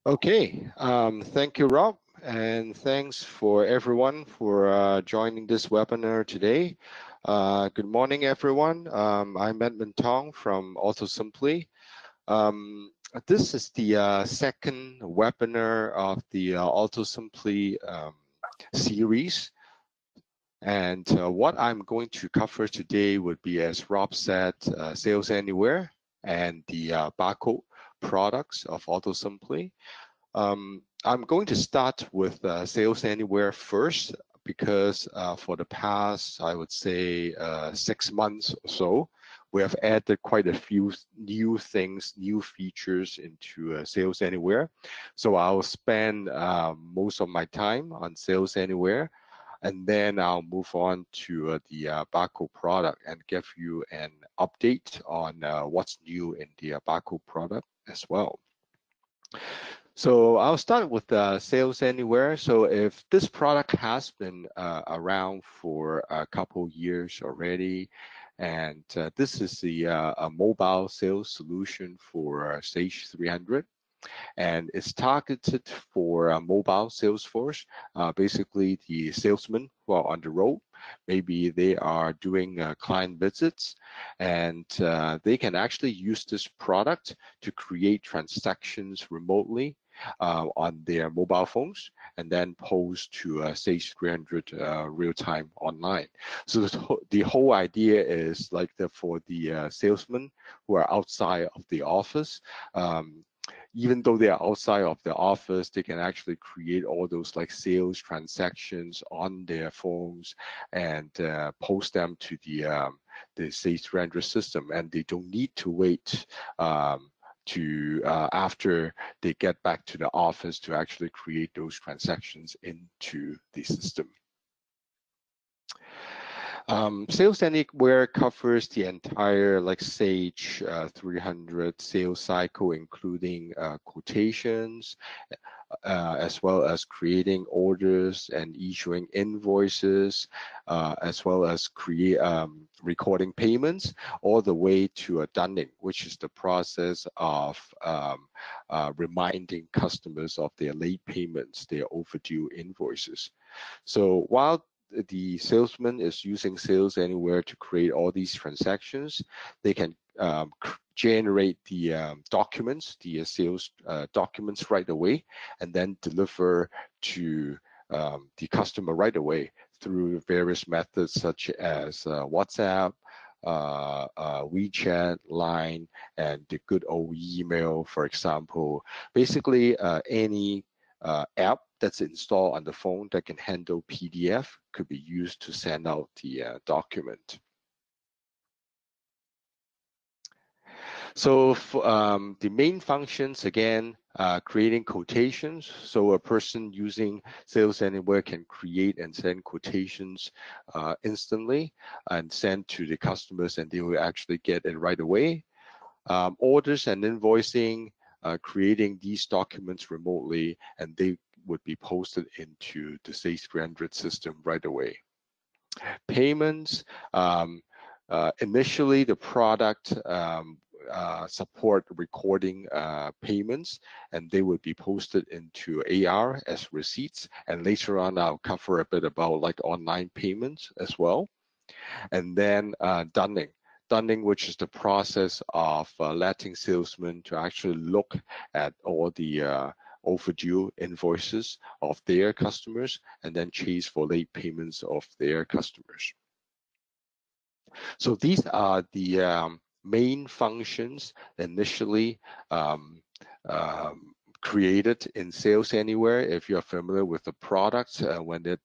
Okay, thank you, Rob, and thanks for everyone for joining this webinar today. Good morning, everyone. I'm Edmund Tong from AutoSimply. This is the second webinar of the AutoSimply series. And what I'm going to cover today would be, as Rob said, Sales Anywhere and the barcode products of AutoSimply. I'm going to start with Sales Anywhere first because for the past, I would say, 6 months or so, we have added quite a few new things, new features into Sales Anywhere. So I'll spend most of my time on Sales Anywhere, and then I'll move on to the barcode product and give you an update on what's new in the barcode product as well. So I'll start with Sales Anywhere. So if this product has been around for a couple years already, and this is the a mobile sales solution for Sage 300, and it's targeted for a mobile sales force, basically the salesmen who are on the road. Maybe they are doing client visits, and they can actually use this product to create transactions remotely on their mobile phones and then post to Sage 300 real-time online. So the whole idea is like for the salesmen who are outside of the office, even though they are outside of the office, they can actually create all those like sales transactions on their phones and post them to the Sage 300 system, and they don't need to wait to after they get back to the office to actually create those transactions into the system. Sales Anywhere covers the entire like Sage 300 sales cycle, including quotations, as well as creating orders and issuing invoices, as well as recording payments, all the way to dunning, which is the process of reminding customers of their late payments, their overdue invoices. So while the salesman is using Sales Anywhere to create all these transactions, they can generate the documents, the sales documents right away, and then deliver to the customer right away through various methods such as WhatsApp, WeChat, Line, and the good old email, for example. Basically, any app that's installed on the phone that can handle PDF could be used to send out the document. So the main functions, again, creating quotations. So a person using Sales Anywhere can create and send quotations instantly and send to the customers, and they will actually get it right away. Orders and invoicing, creating these documents remotely, and they would be posted into the Sage 300 system right away. Payments, initially the product support recording payments, and they would be posted into AR as receipts, and later on I'll cover a bit about like online payments as well. And then dunning, which is the process of letting salesmen to actually look at all the overdue invoices of their customers and then chase for late payments of their customers. So these are the main functions initially created in Sales Anywhere. If you're familiar with the product when it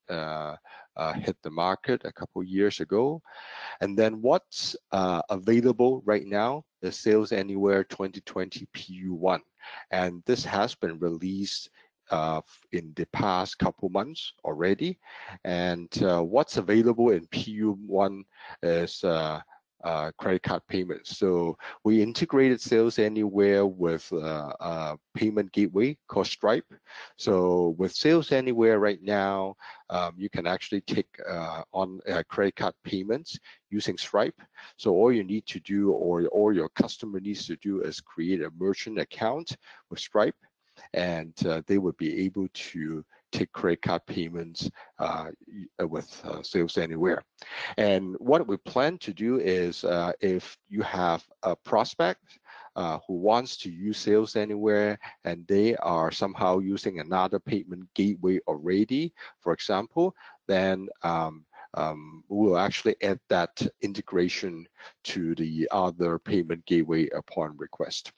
hit the market a couple years ago. And then what's available right now is Sales Anywhere 2020 PU1. And this has been released in the past couple months already. And what's available in PU1 is credit card payments. So we integrated Sales Anywhere with a payment gateway called Stripe. So with Sales Anywhere right now, you can actually take on credit card payments using Stripe. So all you need to do, or all your customer needs to do, is create a merchant account with Stripe. and they would be able to take credit card payments with Sales Anywhere. And what we plan to do is if you have a prospect who wants to use Sales Anywhere and they are somehow using another payment gateway already, for example, then we will actually add that integration to the other payment gateway upon request.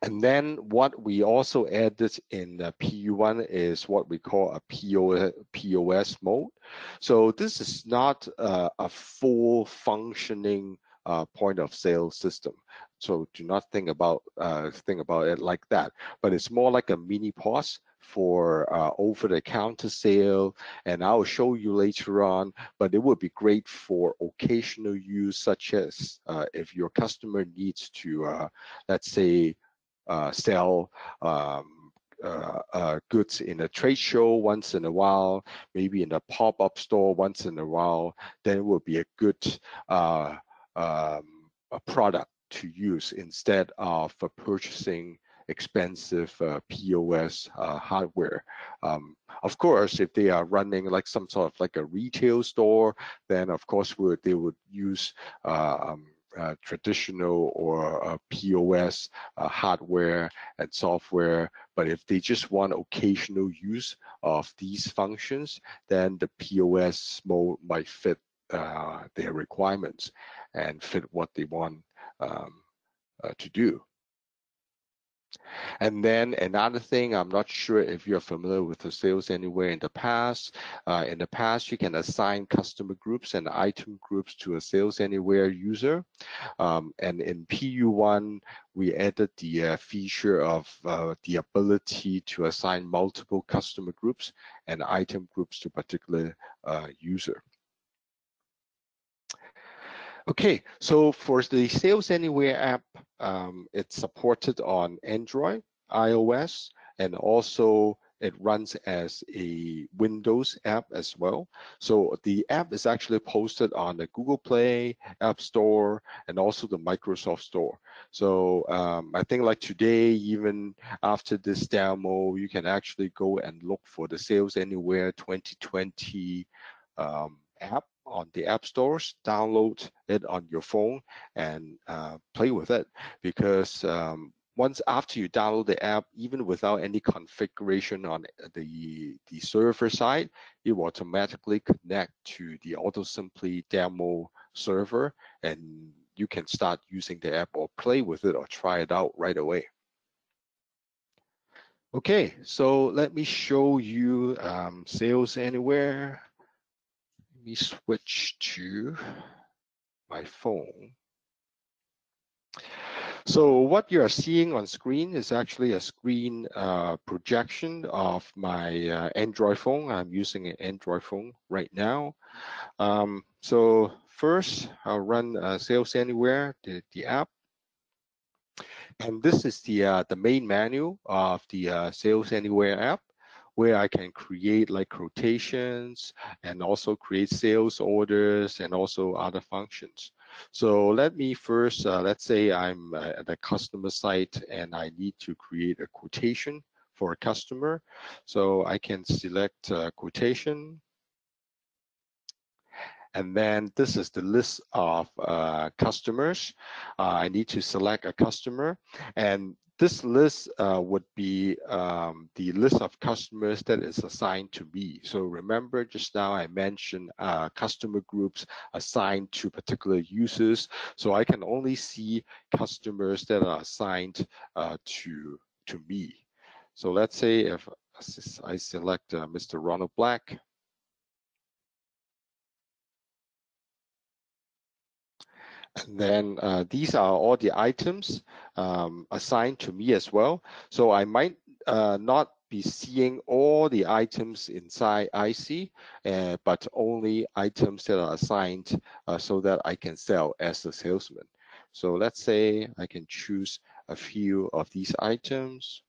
And then what we also added in PU1 is what we call a POS mode. So this is not a full functioning point of sale system. So do not think about it like that. But it's more like a mini POS for over-the-counter sale, and I'll show you later on. But it would be great for occasional use, such as if your customer needs to, let's say, sell goods in a trade show once in a while, maybe in a pop-up store once in a while, then it will be a good a product to use instead of purchasing expensive POS hardware. Of course, if they are running like some sort of like a retail store, then of course they would use traditional or POS hardware and software. But if they just want occasional use of these functions, then the POS mode might fit their requirements and fit what they want to do. And then another thing, I'm not sure if you're familiar with the Sales Anywhere in the past. In the past, you can assign customer groups and item groups to a Sales Anywhere user. And in PU1, we added the feature of the ability to assign multiple customer groups and item groups to a particular user. Okay, so for the Sales Anywhere app, it's supported on Android, iOS, and also it runs as a Windows app as well. So the app is actually posted on the Google Play, App Store, and also the Microsoft Store. So I think like today, even after this demo, you can actually go and look for the Sales Anywhere 2020 app on the app stores, download it on your phone and play with it, because once after you download the app, even without any configuration on the server side, it will automatically connect to the AutoSimply demo server, and you can start using the app or play with it or try it out right away. Okay, so let me show you Sales Anywhere. Let me switch to my phone. So what you are seeing on screen is actually a screen projection of my Android phone. I'm using an Android phone right now. So first, I'll run Sales Anywhere, the app. And this is the main menu of the Sales Anywhere app, where I can create like quotations and also create sales orders and also other functions. So let me first, let's say I'm at the customer site and I need to create a quotation for a customer. So I can select quotation. And then this is the list of customers. I need to select a customer, and this list would be the list of customers that is assigned to me. So remember, just now I mentioned customer groups assigned to particular users. So I can only see customers that are assigned to me. So let's say if I select Mr. Ronald Black. And then these are all the items assigned to me as well. So I might not be seeing all the items inside IC, but only items that are assigned so that I can sell as a salesman. So let's say I can choose a few of these items.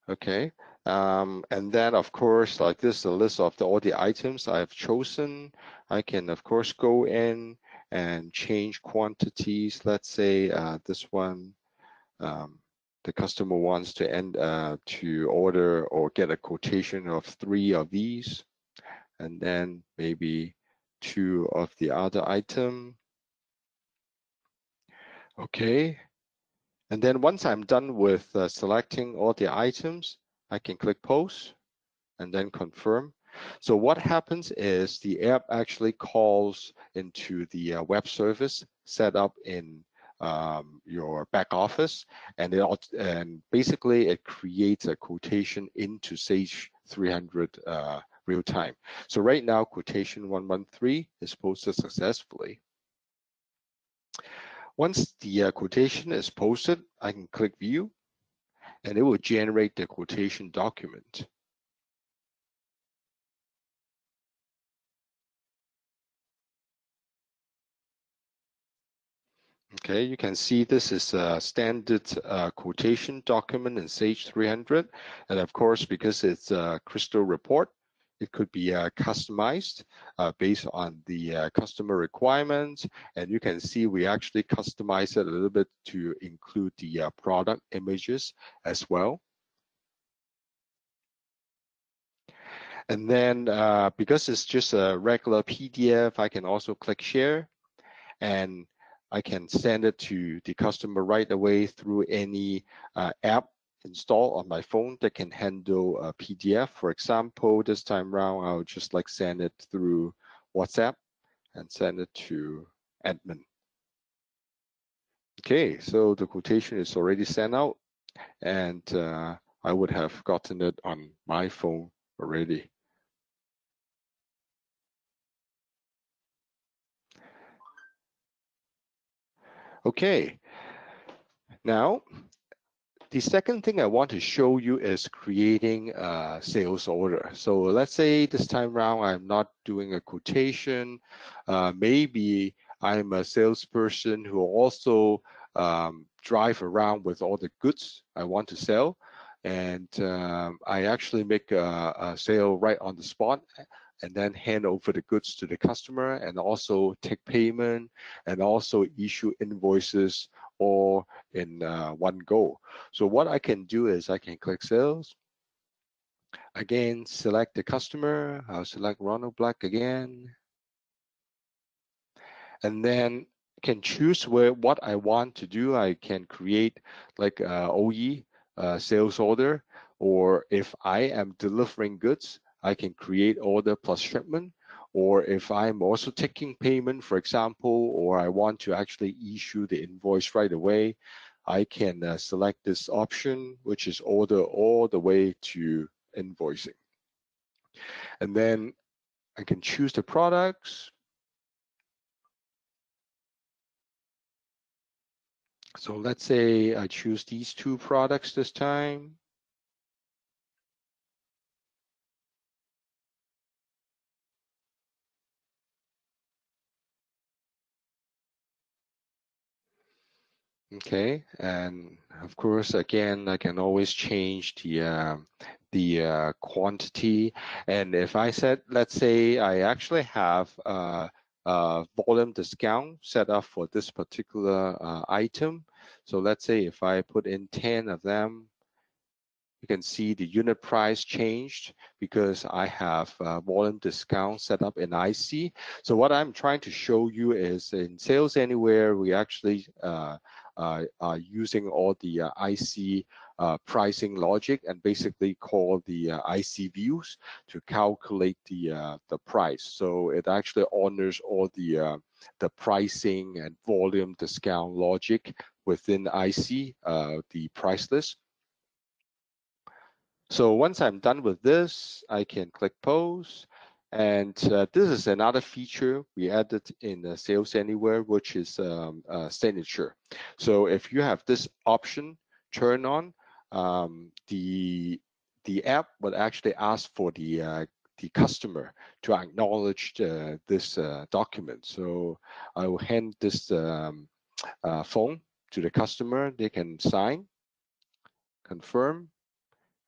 Okay, And then, of course, like this, a list of all the items I've chosen. I can, of course, go in and change quantities. Let's say this one, the customer wants to order or get a quotation of 3 of these, and then maybe 2 of the other item. Okay. And then once I'm done with selecting all the items, I can click Post and then confirm. So what happens is the app actually calls into the web service set up in your back office, and basically it creates a quotation into Sage 300 real time. So right now, quotation 113 is posted successfully. Once the quotation is posted, I can click View, and it will generate the quotation document. Okay, you can see this is a standard quotation document in Sage 300. And of course, because it's a crystal report, it could be customized based on the customer requirements. And you can see we actually customize it a little bit to include the product images as well. And then because it's just a regular PDF, I can also click share, and I can send it to the customer right away through any app installed on my phone that can handle a PDF. For example, this time around, I'll just like send it through WhatsApp and send it to admin. Okay, so the quotation is already sent out, and I would have gotten it on my phone already. Okay, now the second thing I want to show you is creating a sales order. So let's say this time around, I'm not doing a quotation. Maybe I'm a salesperson who also drive around with all the goods I want to sell. And I actually make a sale right on the spot and then hand over the goods to the customer and also take payment and also issue invoices all in one go. So what I can do is I can click sales. Again, select the customer. I'll select Ronald Black again. And then can choose what I want to do. I can create like OE sales order, or if I am delivering goods, I can create order plus shipment. Or if I'm also taking payment, for example, or I want to actually issue the invoice right away, I can select this option, which is order all the way to invoicing. And then I can choose the products. So let's say I choose these 2 products this time. Okay, and of course, again, I can always change the quantity. And if I said, let's say I actually have a volume discount set up for this particular item. So let's say if I put in 10 of them, you can see the unit price changed because I have volume discount set up in IC. So what I'm trying to show you is in Sales Anywhere, we actually are using all the IC pricing logic and basically call the IC views to calculate the price. So it actually honors all the pricing and volume discount logic within IC, the price list. So once I'm done with this, I can click Post. And this is another feature we added in Sales Anywhere, which is signature. So if you have this option turned on, the app would actually ask for the customer to acknowledge this document. So I will hand this phone to the customer. They can sign, confirm,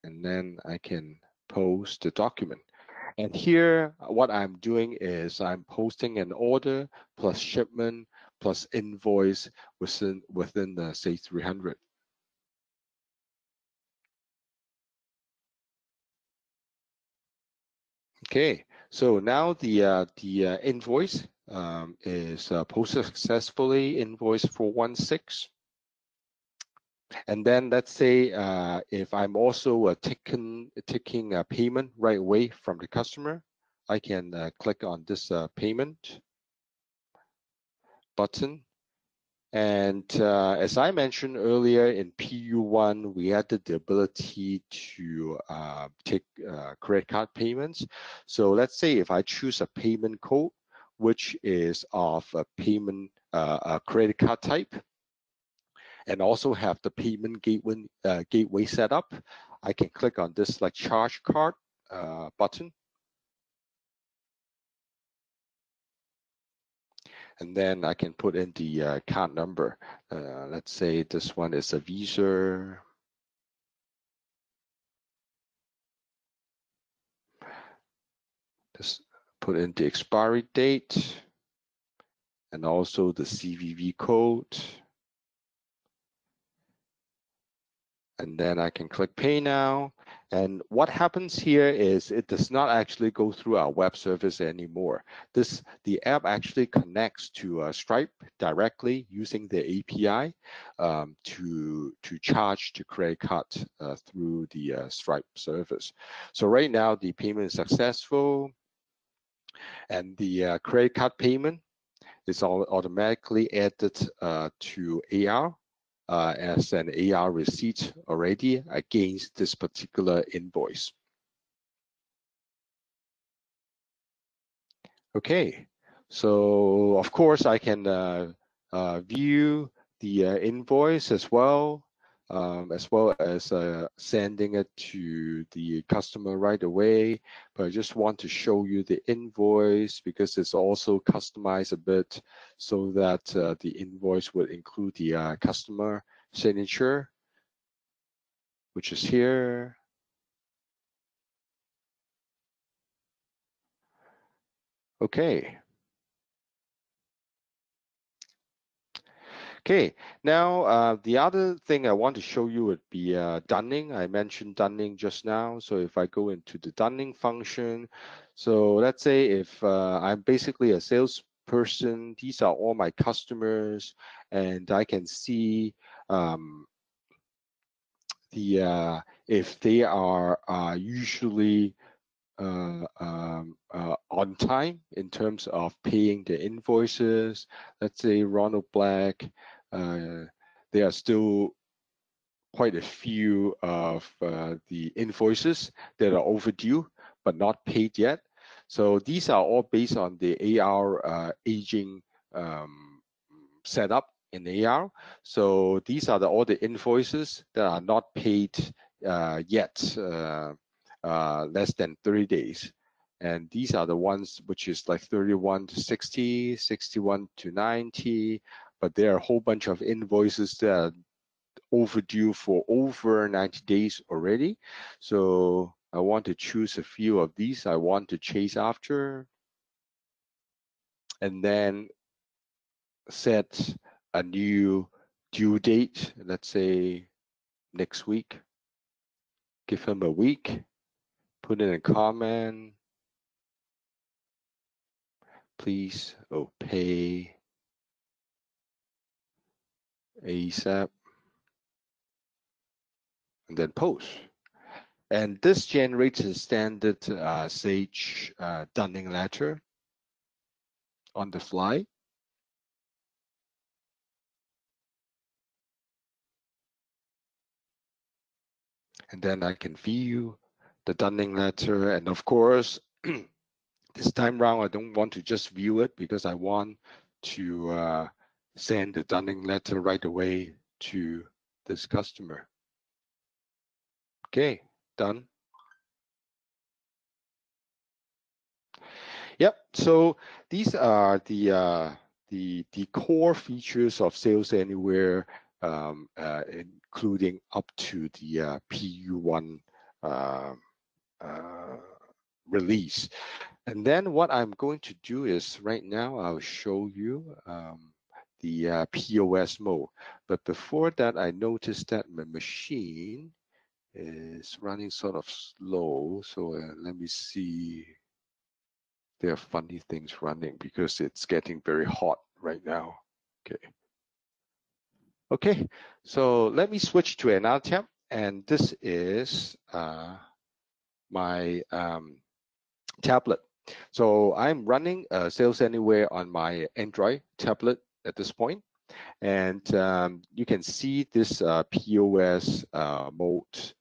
and then I can post the document. And here, what I'm doing is I'm posting an order plus shipment plus invoice within the say 300. Okay, so now the invoice is posted successfully, invoice 416. And then let's say if I'm also taking a payment right away from the customer, I can click on this payment button. And as I mentioned earlier, in PU1, we added the ability to take credit card payments. So let's say if I choose a payment code, which is of a payment a credit card type, and also have the payment gateway set up, I can click on this like charge card button. And then I can put in the account number. Let's say this one is a Visa. Just put in the expiry date and also the CVV code. And then I can click pay now. And what happens here is it does not actually go through our web service anymore. The app actually connects to Stripe directly using the API to charge the credit card through the Stripe service. So right now the payment is successful, and the credit card payment is automatically added to AR. As an AR receipt already against this particular invoice. Okay, so of course I can view the invoice as well as sending it to the customer right away. But I just want to show you the invoice because it's also customized a bit so that the invoice would include the customer signature, which is here. Okay. Okay, now the other thing I want to show you would be dunning. I mentioned dunning just now. So if I go into the dunning function, so let's say if I'm basically a salesperson, these are all my customers, and I can see if they are usually on time in terms of paying the invoices. Let's say Ronald Black, there are still quite a few of the invoices that are overdue but not paid yet. So these are all based on the AR aging setup in AR. So these are all the invoices that are not paid yet, less than 30 days. And these are the ones which is like 31 to 60, 61 to 90, but there are a whole bunch of invoices that are overdue for over 90 days already. So I want to choose a few of these I want to chase after, and then set a new due date, let's say next week. Give him a week, put in a comment, please pay ASAP, and then post. And this generates a standard Sage dunning letter on the fly. And then I can view the dunning letter. And of course, this time round, I don't want to just view it because I want to send the dunning letter right away to this customer. Okay, done. Yep. So these are the core features of Sales Anywhere, including up to the PU1 release. And then what I'm going to do is right now I'll show you the POS mode. But before that, I noticed that my machine is running sort of slow. So let me see. There are funny things running because it's getting very hot right now. Okay. Okay, so let me switch to another tab, and this is my tablet. So I'm running Sales Anywhere on my Android tablet at this point, and you can see this POS mode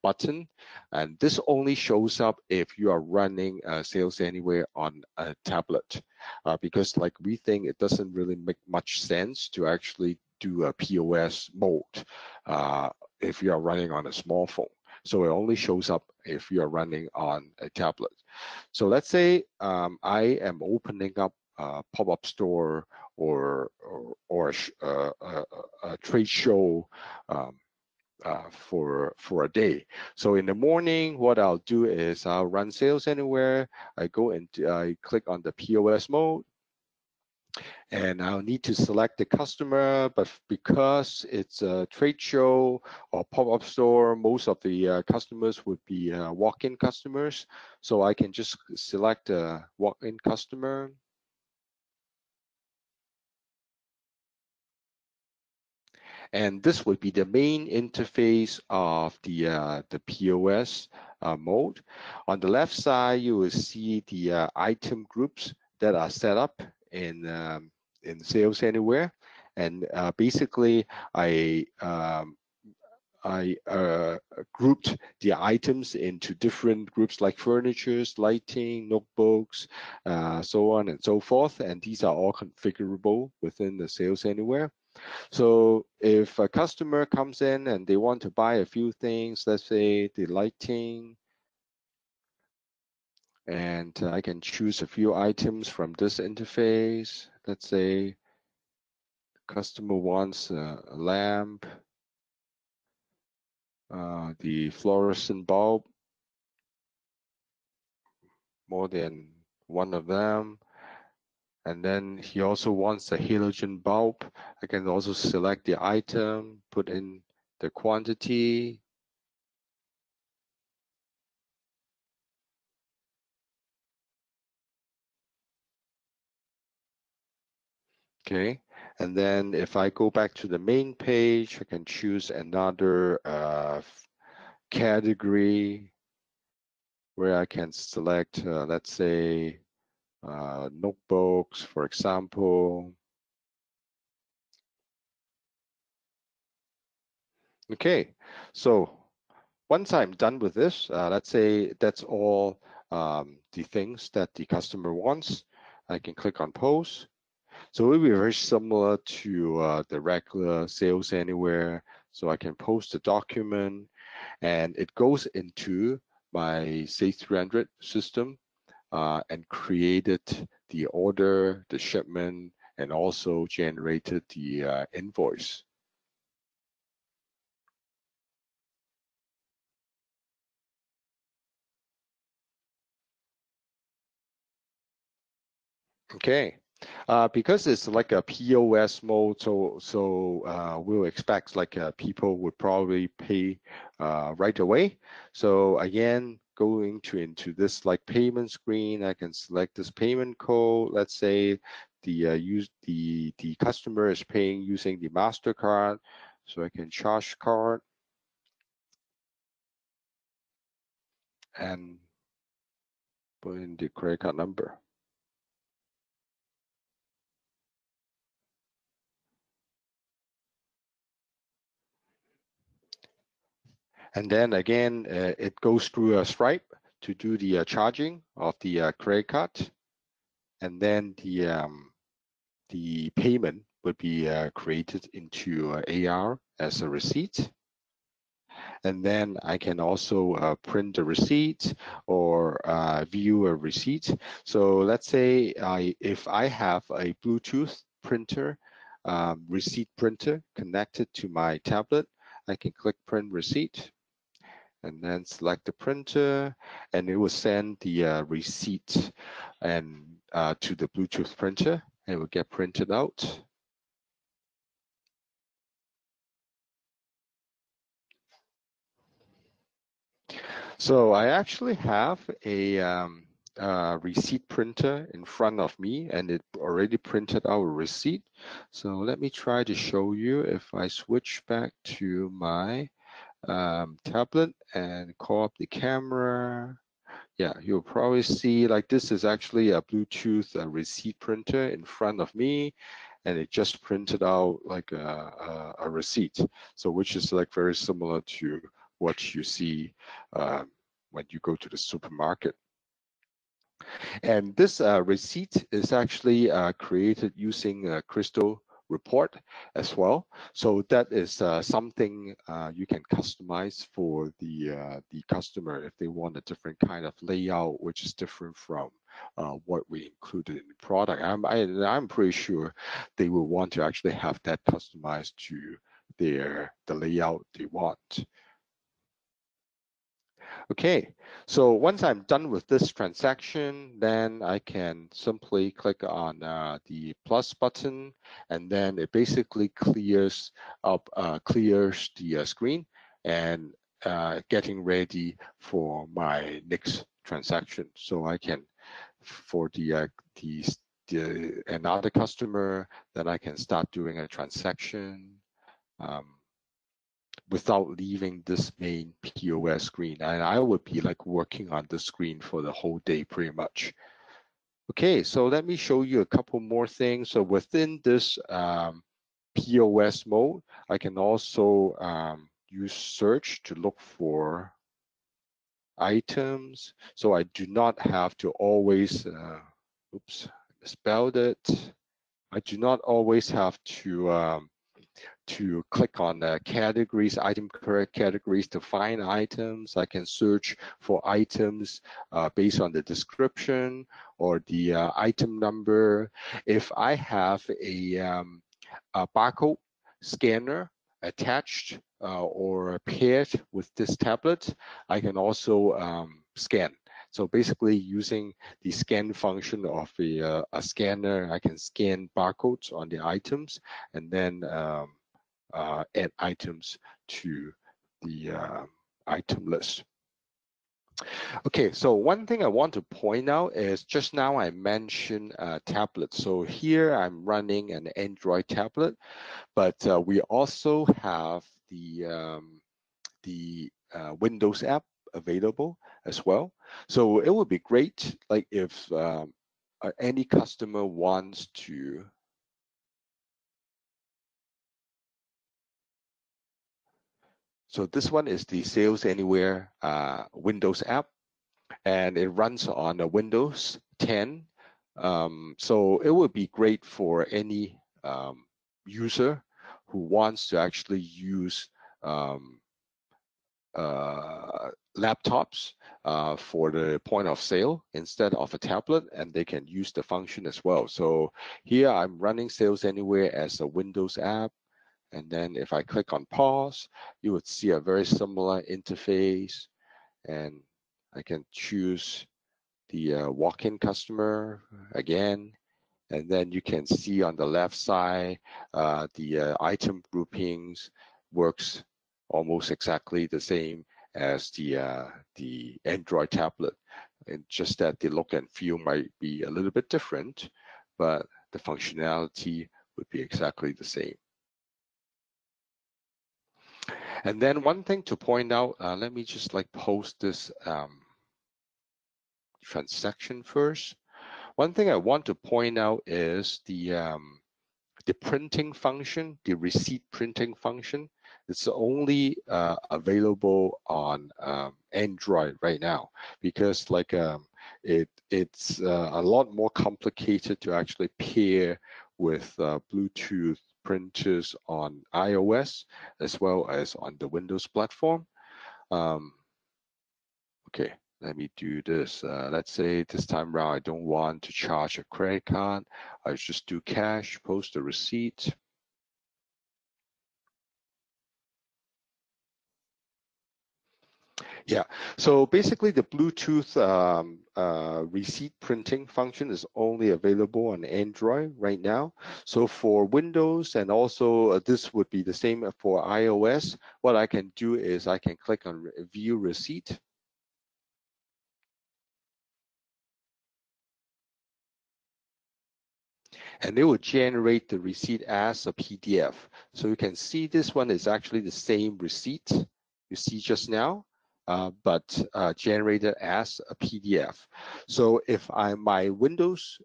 button, and this only shows up if you are running Sales Anywhere on a tablet, because like we think it doesn't really make much sense to actually do a POS mode if you are running on a smartphone. So it only shows up if you are running on a tablet. So let's say I am opening up a pop-up store or a trade show for a day. So in the morning, what I'll do is I'll run Sales Anywhere. I go into I click on the POS mode, and I'll need to select the customer, but because it's a trade show or pop-up store, most of the customers would be walk-in customers. So I can just select a walk-in customer. And this would be the main interface of the POS mode. On the left side, you will see the item groups that are set up in Sales Anywhere, and basically I grouped the items into different groups like furniture, lighting, notebooks, so on and so forth, and these are all configurable within the Sales Anywhere. So if a customer comes in and they want to buy a few things, let's say the lighting, and I can choose a few items from this interface. Let's say customer wants a lamp, the fluorescent bulb, more than one of them. And then he also wants a halogen bulb. I can also select the item, put in the quantity. Okay, and then if I go back to the main page, I can choose another category where I can select, let's say, notebooks, for example. Okay, so once I'm done with this, let's say that's all the things that the customer wants, I can click on Post. So it will be very similar to the regular Sales Anywhere. So I can post a document, and it goes into my Sage 300 system and created the order, the shipment, and also generated the invoice. Okay, because it's like a POS mode, so we'll expect like people would probably pay right away. So again, going into this like payment screen, I can select this payment code. Let's say the customer is paying using the MasterCard, so I can charge card and put in the credit card number. And then again, it goes through a Stripe to do the charging of the credit card, and then the payment would be created into AR as a receipt. And then I can also print the receipt or view a receipt. So let's say if I have a Bluetooth printer, receipt printer connected to my tablet, I can click print receipt. and then select the printer, and it will send the receipt and to the Bluetooth printer. It will get printed out. So I actually have a receipt printer in front of me, and it already printed out a receipt. So let me try to show you. If I switch back to my tablet and call up the camera, yeah, you'll probably see like this is actually a Bluetooth receipt printer in front of me, and it just printed out like a receipt. So which is like very similar to what you see when you go to the supermarket. And this receipt is actually created using a Crystal report as well. So that is something you can customize for the customer if they want a different kind of layout, which is different from what we included in the product. I'm pretty sure they will want to actually have that customized to the layout they want. Okay, so once I'm done with this transaction, then I can simply click on the plus button, and then it basically clears the screen and getting ready for my next transaction. So I can, for the another customer, that I can start doing a transaction. Without leaving this main POS screen. And I would be like working on the screen for the whole day pretty much. Okay, so let me show you a couple more things. So within this POS mode, I can also use search to look for items. So I do not have to always, oops, I misspelled it. I do not always have to click on the categories, item correct categories to find items. I can search for items based on the description or the item number. If I have a barcode scanner attached or paired with this tablet, I can also scan. So basically using the scan function of a scanner, I can scan barcodes on the items and then add items to the item list. Okay, so one thing I want to point out is just now I mentioned tablet. So here I'm running an Android tablet, but we also have the Windows app available as well. So it would be great, like if any customer wants to So this one is the Sales Anywhere Windows app, and it runs on a Windows 10. So it would be great for any user who wants to actually use laptops for the point of sale instead of a tablet, and they can use the function as well. So here I'm running Sales Anywhere as a Windows app. And then if I click on pause, you would see a very similar interface, and I can choose the walk-in customer again. And then you can see on the left side, the item groupings works almost exactly the same as the Android tablet. And just that the look and feel might be a little bit different, but the functionality would be exactly the same. And then one thing to point out, let me just like post this transaction first. One thing I want to point out is the printing function, the receipt printing function. It's only available on Android right now, because like it's a lot more complicated to actually pair with Bluetooth printers on iOS as well as on the Windows platform. Okay, let me do this. Let's say this time around I don't want to charge a credit card. I just do cash, post a receipt. Yeah, so basically the Bluetooth receipt printing function is only available on Android right now. So for Windows, and also this would be the same for iOS, what I can do is I can click on View Receipt. And it will generate the receipt as a PDF. So you can see this one is actually the same receipt you see just now, but generated as a PDF. So if my Windows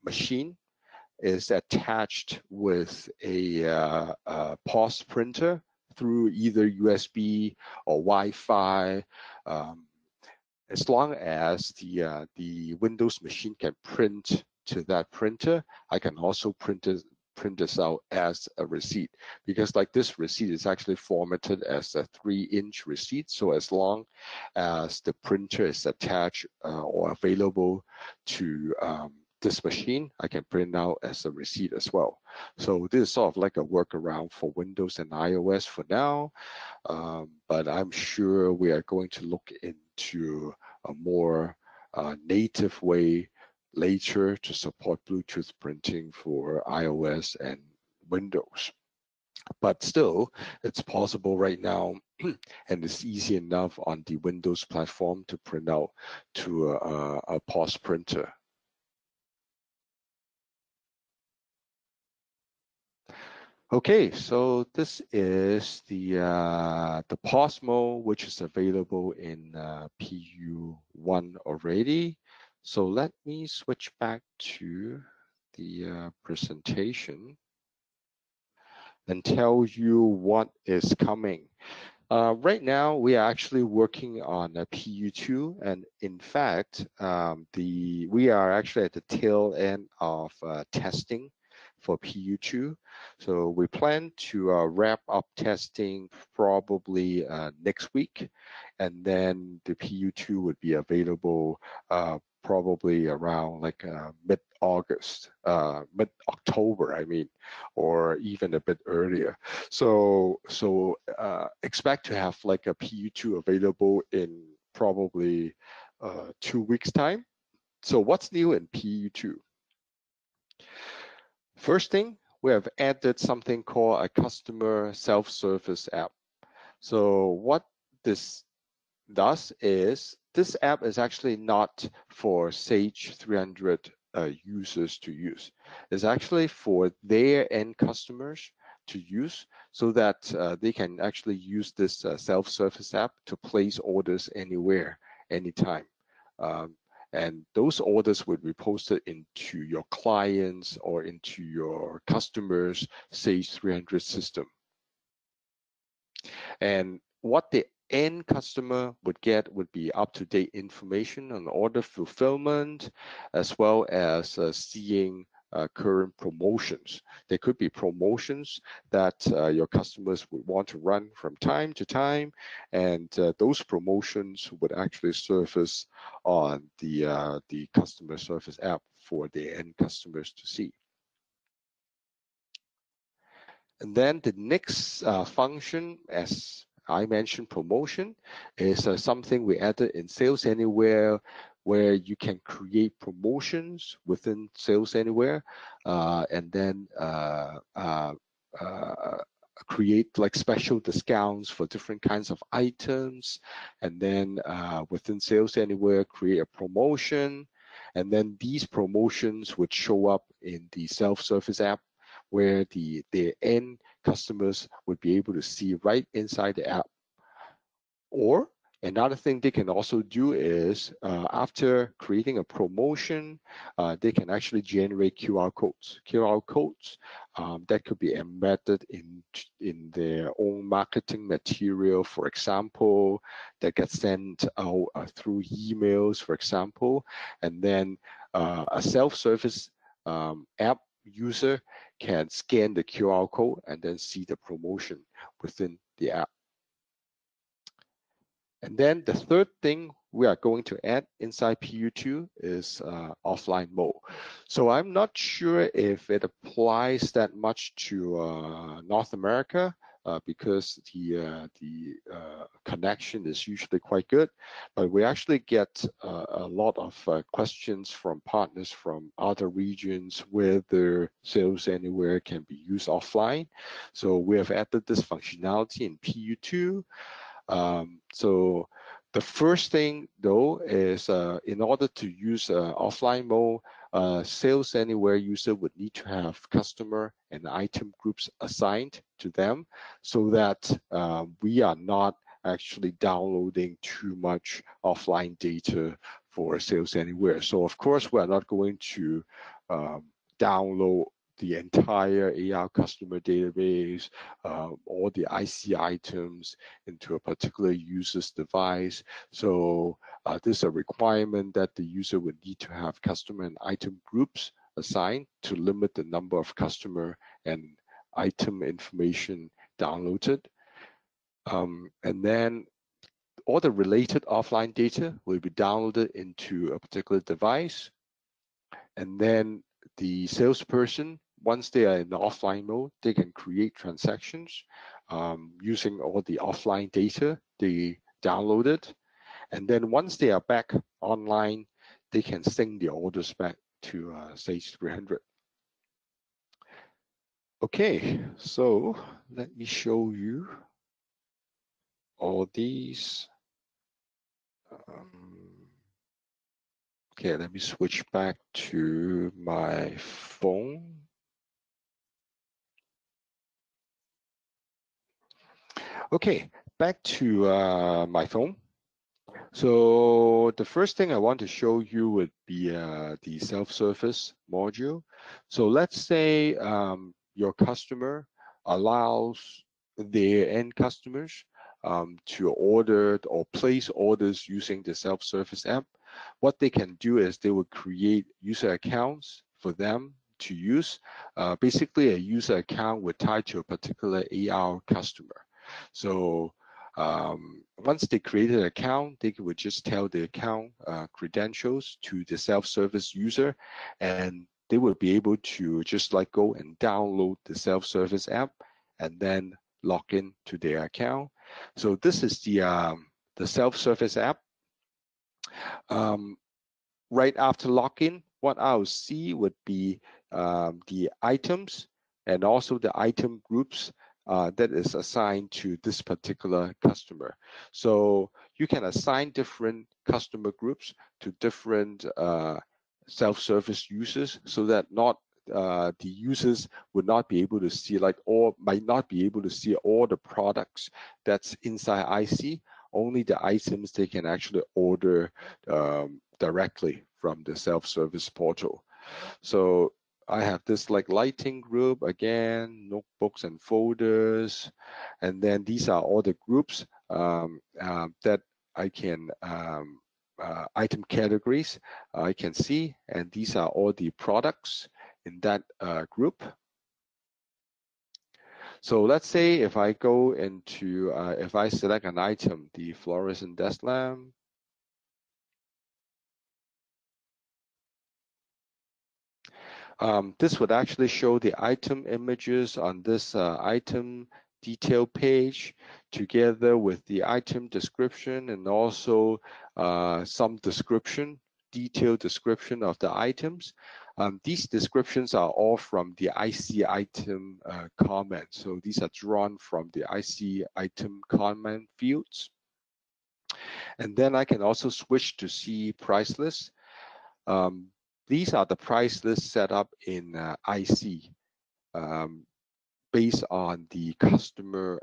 machine is attached with a POS printer through either USB or Wi-Fi, as long as the Windows machine can print to that printer, I can also print this out as a receipt, because like this receipt is actually formatted as a 3-inch receipt. So as long as the printer is attached or available to this machine, I can print out as a receipt as well. So this is sort of like a workaround for Windows and iOS for now. But I'm sure we are going to look into a more native way later to support Bluetooth printing for iOS and Windows. But still, it's possible right now, and it's easy enough on the Windows platform to print out to a POS printer. Okay, so this is the Pos Mode, which is available in PU1 already. So let me switch back to the presentation and tell you what is coming. Right now, we are actually working on a PU2, and in fact, we are actually at the tail end of testing for PU2. So we plan to wrap up testing probably next week, and then the PU2 would be available probably around like mid-August, mid-October, I mean, or even a bit earlier. So expect to have like a PU2 available in probably 2 weeks time. So what's new in PU2? First thing, we have added something called a customer self-service app. So what this does is, this app is actually not for Sage 300 users to use. It's actually for their end customers to use, so that they can actually use this self-service app to place orders anywhere, anytime. And those orders would be posted into your clients or into your customers' Sage 300 system. And what the end customer would get would be up-to-date information on order fulfillment, as well as seeing current promotions. There could be promotions that your customers would want to run from time to time, and those promotions would actually surface on the customer service app for the end customers to see. And then the next function, as I mentioned, promotion, is something we added in Sales Anywhere, where you can create promotions within Sales Anywhere, and then create like special discounts for different kinds of items, and then within Sales Anywhere, create a promotion, and then these promotions would show up in the self-service app, where the end customers would be able to see right inside the app. Or another thing they can also do is, after creating a promotion, they can actually generate QR codes. QR codes that could be embedded in their own marketing material, for example, that gets sent out through emails, for example, and then a self-service app user can scan the QR code and then see the promotion within the app. And then the third thing we are going to add inside PU2 is offline mode. So I'm not sure if it applies that much to North America, because the connection is usually quite good. But we actually get a lot of questions from partners from other regions whether Sales Anywhere can be used offline. So we have added this functionality in PU2. So the first thing though is in order to use offline mode, Sales Anywhere user would need to have customer and item groups assigned to them so that we are not actually downloading too much offline data for Sales Anywhere. So of course, we're not going to download the entire AR customer database, all the IC items into a particular user's device. So this is a requirement that the user would need to have customer and item groups assigned to limit the number of customer and item information downloaded. And then all the related offline data will be downloaded into a particular device. And then the salesperson, once they are in the offline mode, they can create transactions using all the offline data they downloaded. And then once they are back online, they can sync the orders back to Sage 300. Okay, so let me show you all these. Okay, let me switch back to my phone. Okay, back to my phone. So the first thing I want to show you would be the self-service module. So let's say your customer allows their end customers to order or place orders using the self-service app. What they can do is they will create user accounts for them to use. Basically, a user account would tie to a particular AR customer. So once they created an account, they would just tell the account credentials to the self-service user, and they would be able to just like go and download the self-service app and then log in to their account. So this is the self-service app. Right after login, what I'll see would be the items and also the item groups that is assigned to this particular customer. So you can assign different customer groups to different self-service users so that not the users would not be able to see or might not be able to see all the products that's inside IC, only the items they can actually order directly from the self-service portal. So I have this like lighting group again, notebooks and folders, and then these are all the groups that I can item categories I can see, and these are all the products in that group. So let's say if I go into if I select an item, the fluorescent desk lamp. This would actually show the item images on this item detail page together with the item description and also some detailed description of the items. These descriptions are all from the IC item comment. So these are drawn from the IC item comment fields. And then I can also switch to see price list. These are the price lists set up in IC based on the customer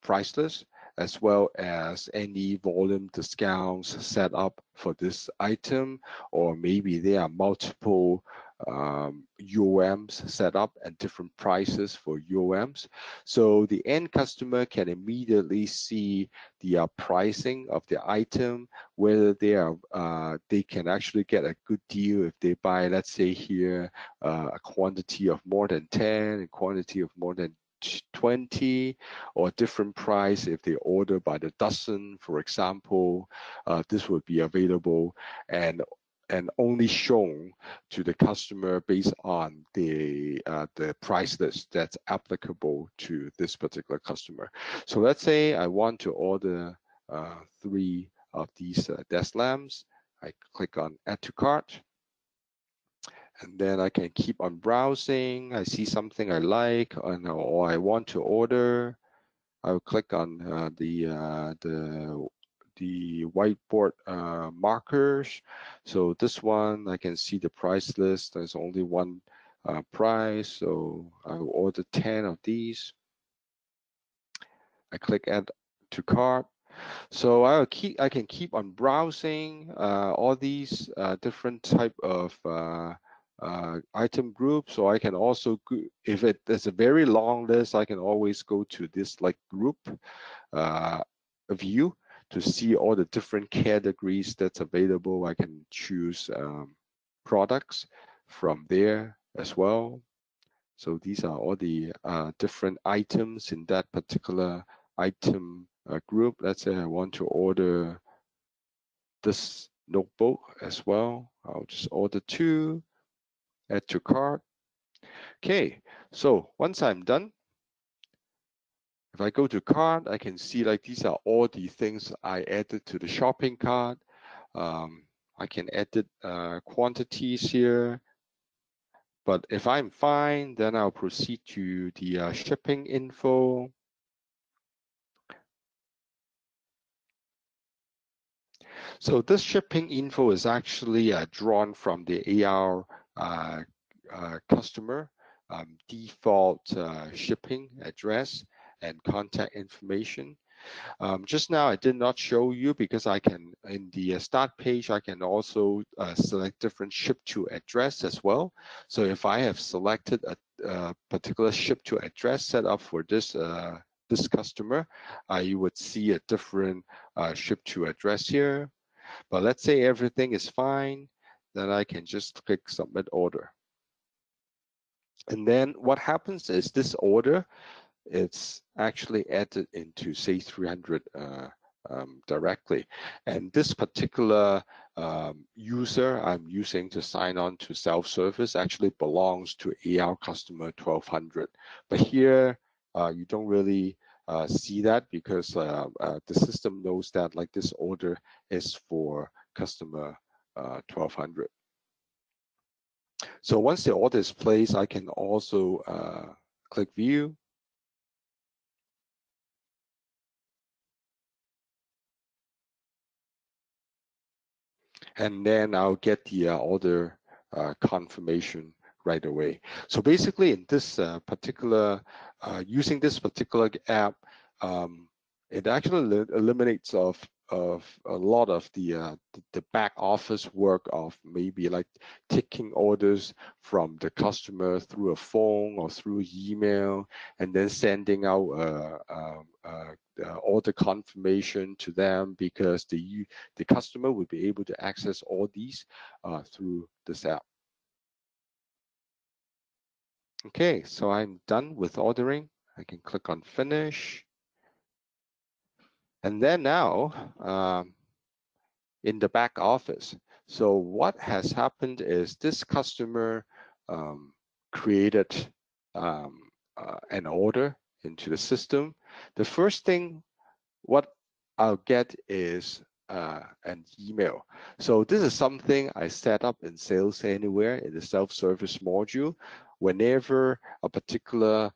price list, as well as any volume discounts set up for this item, or maybe there are multiple UOMs set up at different prices for UOMs. So the end customer can immediately see the pricing of the item, whether they can actually get a good deal if they buy, let's say here, a quantity of more than 10, a quantity of more than 20, or a different price if they order by the dozen, for example. This would be available. And and only shown to the customer based on the price list that's applicable to this particular customer. So let's say I want to order 3 of these desk lamps. I click on Add to Cart, and then I can keep on browsing. I see something I like, or I want to order. I'll click on the whiteboard markers. So this one, I can see the price list. There's only one price, so I'll order 10 of these. I click Add to Cart. So I can keep on browsing all these different type of item groups. So I can also, if there's a very long list, I can always go to this like group view to see all the different categories that's available. I can choose products from there as well. So these are all the different items in that particular item group. Let's say I want to order this notebook as well. I'll just order 2, add to cart. Okay, so once I'm done, if I go to cart, I can see like these are all the things I added to the shopping cart. I can edit quantities here. But if I'm fine, then I'll proceed to the shipping info. So this shipping info is actually drawn from the AR customer default shipping address and contact information. Just now I did not show you because I can, in the start page, I can also select different ship to address as well. So if I have selected a particular ship to address set up for this this customer, you would see a different ship to address here. But let's say everything is fine, then I can just click submit order. And then what happens is this order, it's actually added into Sage 300 directly. And this particular user I'm using to sign on to self-service actually belongs to AR customer 1200. But here you don't really see that because the system knows that like this order is for customer 1200. So once the order is placed, I can also click view. And then I'll get the order confirmation right away. So basically in this particular, using this particular app, it actually eliminates of a lot of the back office work of maybe like taking orders from the customer through a phone or through email, and then sending out order confirmation to them, because the customer will be able to access all these through this app. Okay, so I'm done with ordering. I can click on finish. And then now, in the back office. So what has happened is this customer created an order into the system. The first thing what I'll get is an email. So this is something I set up in SalesAnywhere in the self-service module. Whenever a particular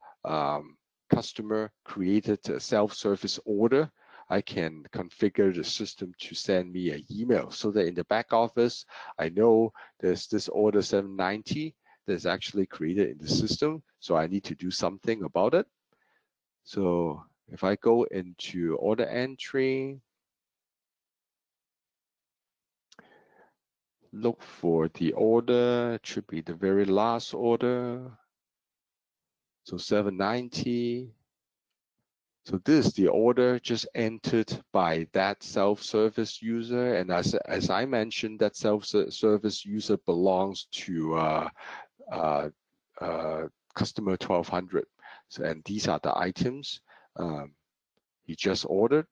customer created a self-service order, I can configure the system to send me an email so that in the back office, I know there's this order 790 that's actually created in the system. So I need to do something about it. So if I go into order entry, look for the order, it should be the very last order. So 790. So this is the order just entered by that self-service user. And as I mentioned, that self-service user belongs to customer 1200. So, and these are the items he just ordered.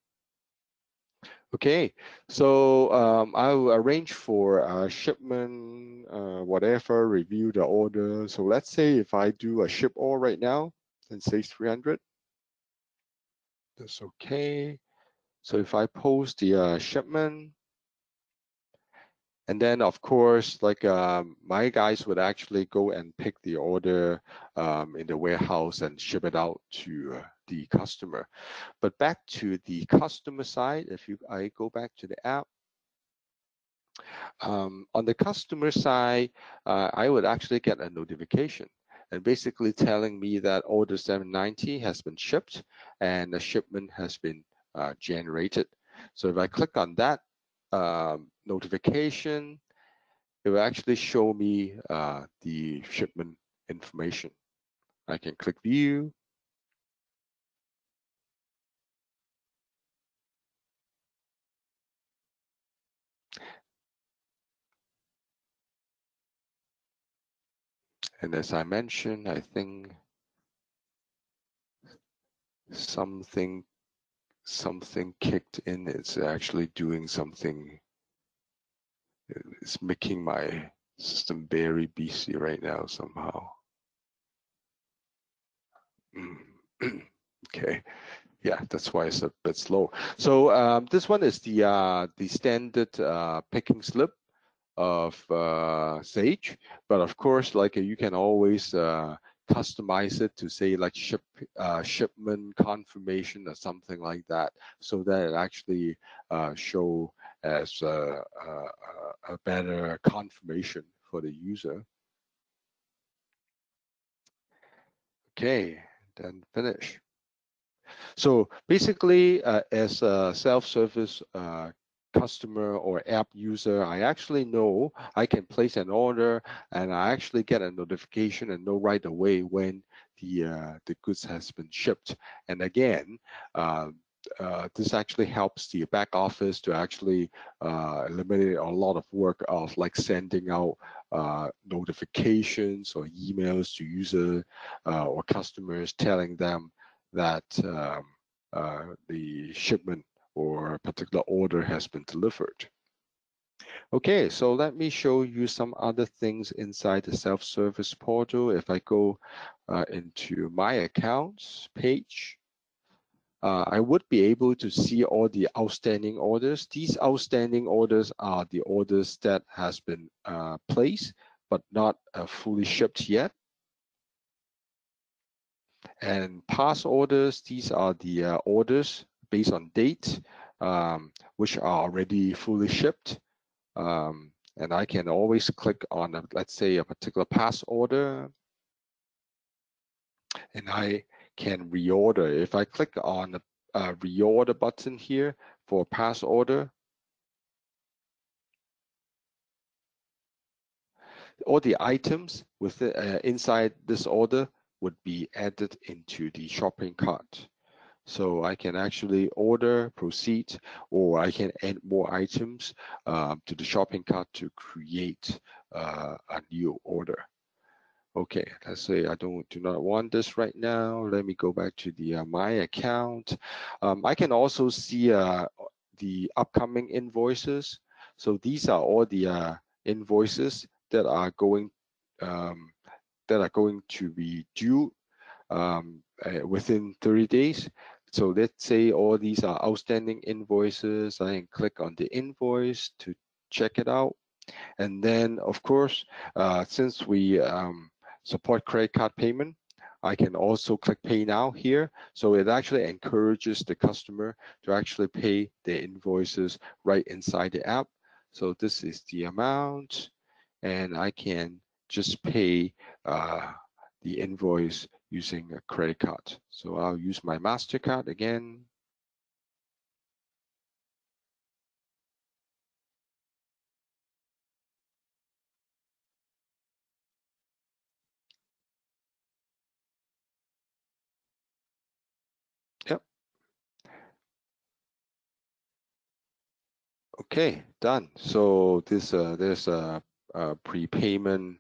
Okay, so I will arrange for shipment, whatever, review the order. So let's say if I do a ship all right now, and say 300, that's okay. So if I post the shipment, and then of course, like my guys would actually go and pick the order in the warehouse and ship it out to the customer. But back to the customer side, if I go back to the app, on the customer side, I would actually get a notification and basically telling me that order 790 has been shipped and the shipment has been generated. So if I click on that notification, it will actually show me the shipment information. I can click view. And as I mentioned, I think something kicked in. It's actually doing something. It's making my system very busy right now somehow. Okay, yeah, that's why it's a bit slow. So this one is the standard picking slip of Sage, but of course, like you can always customize it to say like shipment confirmation or something like that, so that it actually show as a better confirmation for the user. Okay, then finish. So basically, as a self-service customer or app user, I actually know I can place an order and I actually get a notification and know right away when the goods has been shipped. And again, this actually helps the back office to actually eliminate a lot of work of like sending out notifications or emails to user or customers telling them that the shipment or a particular order has been delivered. Okay, so let me show you some other things inside the self-service portal. If I go into my accounts page, I would be able to see all the outstanding orders. These outstanding orders are the orders that has been placed but not fully shipped yet. And past orders, these are the orders based on date, which are already fully shipped. And I can always click on, let's say, a particular past order, and I can reorder. If I click on the reorder button here for past order, all the items within, inside this order would be added into the shopping cart. So I can actually order, proceed, or I can add more items to the shopping cart to create a new order. Okay, let's say I do not want this right now. Let me go back to the my account. I can also see the upcoming invoices. So these are all the invoices that are going to be due within 30 days. So let's say all these are outstanding invoices. I can click on the invoice to check it out. And then, of course, since we support credit card payment, I can also click Pay Now here. So it actually encourages the customer to actually pay their invoices right inside the app. So this is the amount, and I can just pay the invoice using a credit card. So I'll use my MasterCard again. Yep. Okay, done. So this there's a prepayment,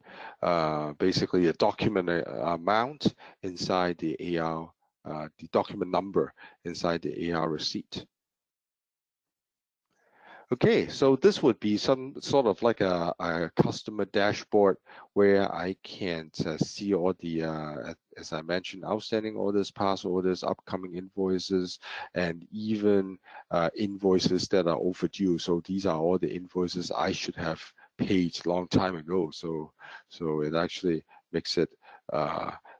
basically a document amount inside the AR, the document number inside the AR receipt. Okay, so this would be some sort of like a customer dashboard where I can see all the, as I mentioned, outstanding orders, past orders, upcoming invoices, and even invoices that are overdue. So these are all the invoices I should have paid long time ago. So it actually makes it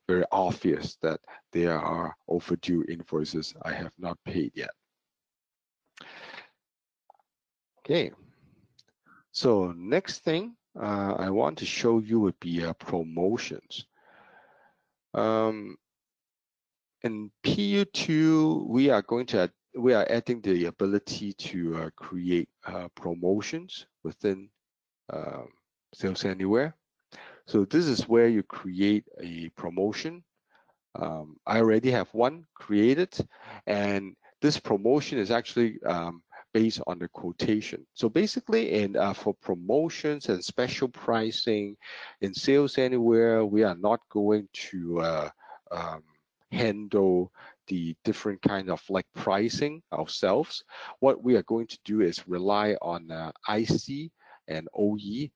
very obvious that there are overdue invoices I have not paid yet. Okay. So next thing I want to show you would be promotions. In PU2, we are adding the ability to create promotions within Sales Anywhere. So this is where you create a promotion. I already have one created, and this promotion is actually based on the quotation. So basically, for promotions and special pricing in Sales Anywhere, we are not going to handle the different kind of like pricing ourselves. What we are going to do is rely on IC and OE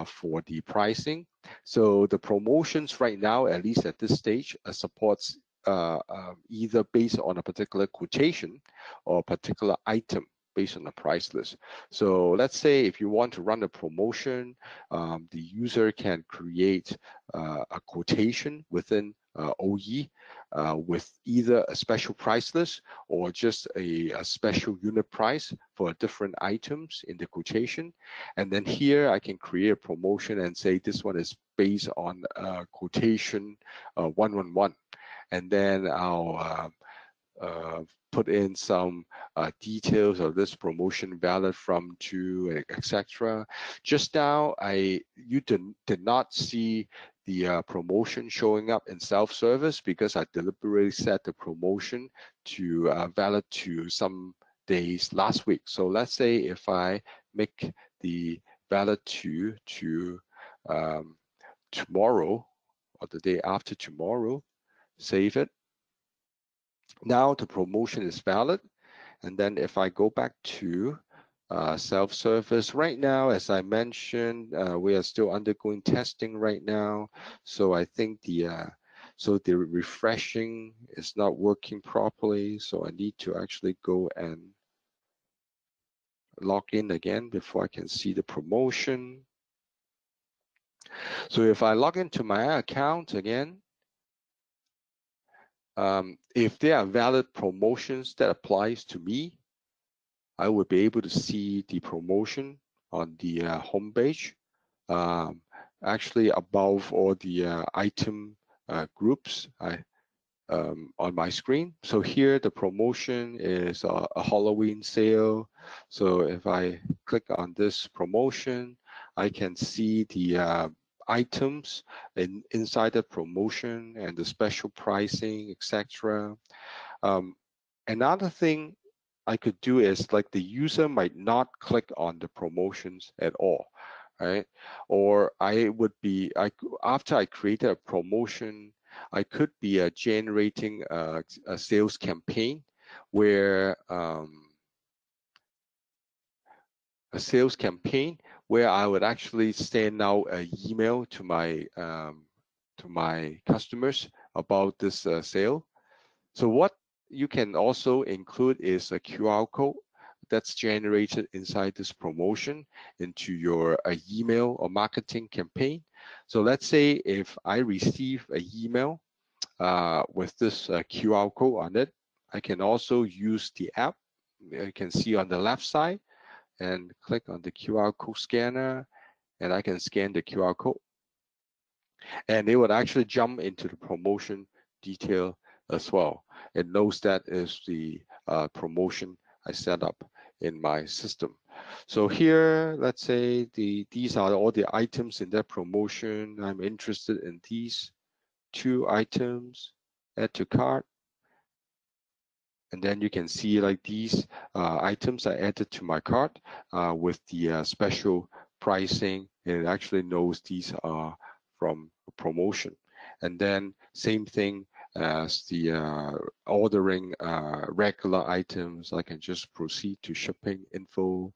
for the pricing. So the promotions right now, at least at this stage, supports either based on a particular quotation or a particular item based on the price list. So let's say if you want to run a promotion, the user can create a quotation within OE with either a special price list or just a special unit price for different items in the quotation. And then here I can create a promotion and say this one is based on quotation 111. And then I'll put in some details of this promotion valid from to, etc. Just now, you did not see the promotion showing up in self-service because I deliberately set the promotion to valid to some days last week. So let's say if I make the valid to tomorrow or the day after tomorrow, save it. Now the promotion is valid. And then if I go back to self-service right now, as I mentioned, we are still undergoing testing right now. So I think the refreshing is not working properly. So I need to actually go and log in again before I can see the promotion. So if I log into my account again, if there are valid promotions that applies to me, I would be able to see the promotion on the home page, actually above all the item groups on my screen. So here the promotion is a Halloween sale. So if I click on this promotion, I can see the items inside the promotion and the special pricing, etc. Another thing I could do is like the user might not click on the promotions at all, right? Or after I created a promotion, I could be generating a sales campaign where I would actually send out an email to my customers about this sale. So what you can also include is a QR code that's generated inside this promotion into your email or marketing campaign. So let's say if I receive an email with this QR code on it, I can also use the app. You can see on the left side and click on the QR code scanner, and I can scan the QR code. And it would actually jump into the promotion detail as well. It knows that is the promotion I set up in my system. So here, let's say these are all the items in that promotion. I'm interested in these 2 items, add to cart. And then you can see like these items are added to my cart with the special pricing. And it actually knows these are from a promotion. And then same thing as the ordering regular items, I can just proceed to shipping info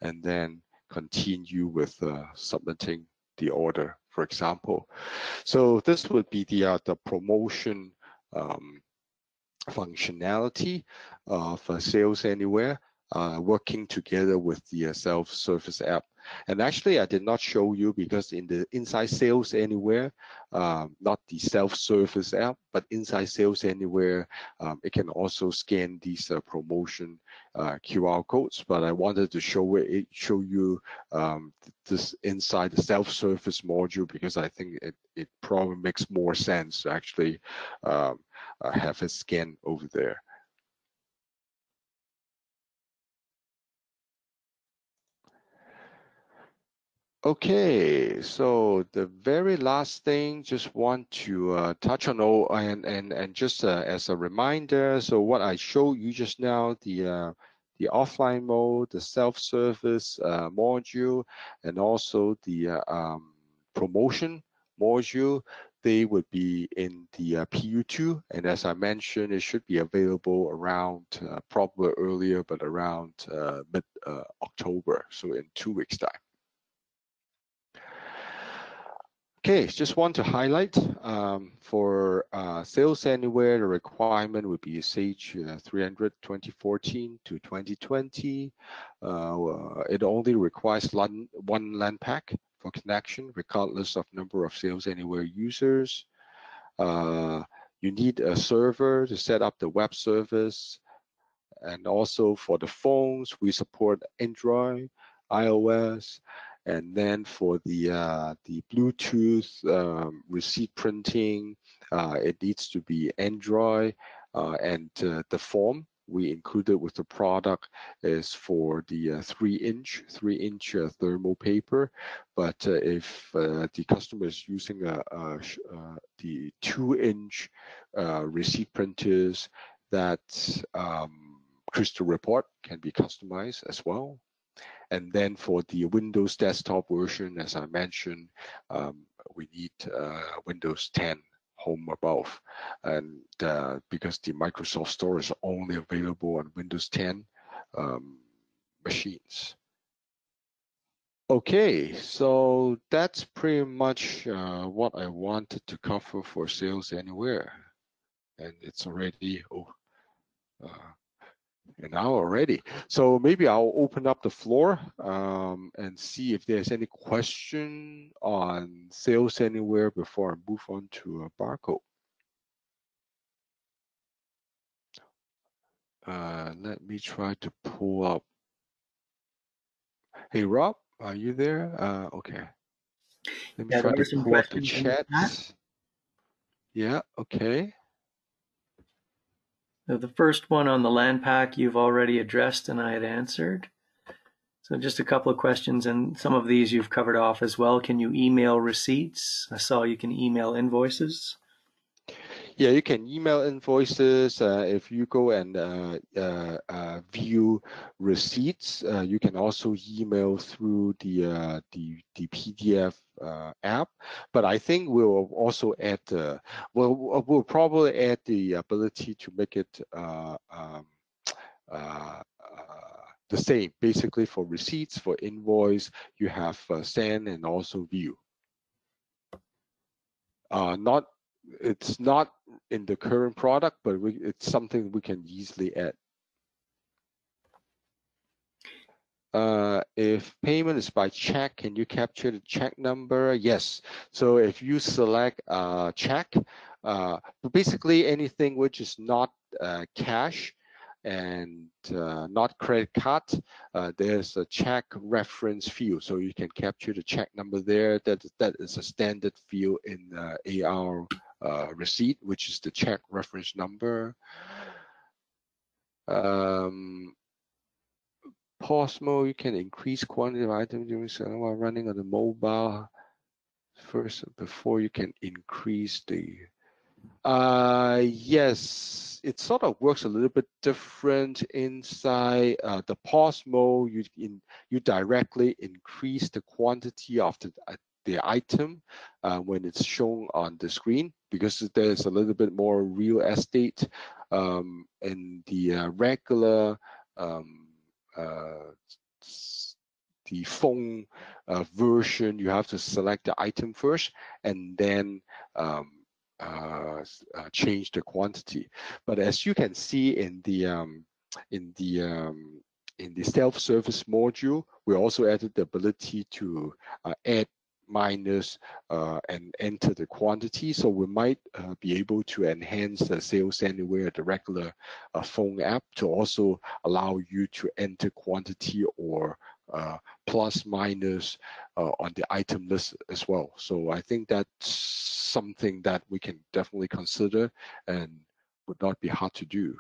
and then continue with submitting the order, for example. So this would be the promotion functionality of Sales Anywhere, working together with the self-service app. And actually, I did not show you because in the inside Sales Anywhere, not the self-service app, but inside Sales Anywhere, it can also scan these promotion QR codes. But I wanted to show you this inside the self-service module because I think it probably makes more sense to actually have a scan over there. Okay, so the very last thing, just want to touch on and just as a reminder, so what I showed you just now, the offline mode, the self-service module, and also the promotion module, they would be in the PU2, and as I mentioned, it should be available around probably earlier, but around mid October, so in 2 weeks' time. Okay, just want to highlight for Sales Anywhere, the requirement would be Sage 300 2014 to 2020. It only requires one LAN pack for connection, regardless of number of Sales Anywhere users. You need a server to set up the web service. And also for the phones, we support Android, iOS, and then for the Bluetooth receipt printing, it needs to be Android, and the form we included with the product is for the 3-inch thermal paper. But if the customer is using the 2-inch receipt printers, that crystal report can be customized as well. And then for the Windows desktop version, as I mentioned, we need Windows 10 Home above, and because the Microsoft Store is only available on Windows 10 machines. Okay, so that's pretty much what I wanted to cover for Sales Anywhere, and it's already an hour already. So maybe I'll open up the floor and see if there's any question on Sales Anywhere before I move on to a barcode. Let me try to pull up. Hey, Rob, are you there? Okay. Let me try to pull up the chat. Yeah, okay. So the first one on the LAN pack you've already addressed and I had answered. So just a couple of questions, and some of these you've covered off as well. Can you email receipts? I saw you can email invoices. Yeah, you can email invoices. If you go and view receipts, you can also email through the PDF app. But I think we'll also add we'll probably add the ability to make it the same. Basically, for receipts, for invoice, you have send and also view. It's not in the current product, but it's something we can easily add. If payment is by check, can you capture the check number? Yes. So if you select check, basically anything which is not cash and not credit card, there's a check reference field, so you can capture the check number there. That is a standard field in AR receipt, which is the check reference number. Pos Mode, you can increase quantity of items during selling while running on the mobile first before you can increase the. Yes, it sort of works a little bit different inside the Pos Mode. You directly increase the quantity of the item when it's shown on the screen, because there's a little bit more real estate in the regular the phone version, you have to select the item first and then change the quantity. But as you can see in the self-service module, we also added the ability to add, minus, and enter the quantity. So we might be able to enhance the Sales Anywhere, the regular phone app, to also allow you to enter quantity or plus minus on the item list as well. So I think that's something that we can definitely consider and would not be hard to do.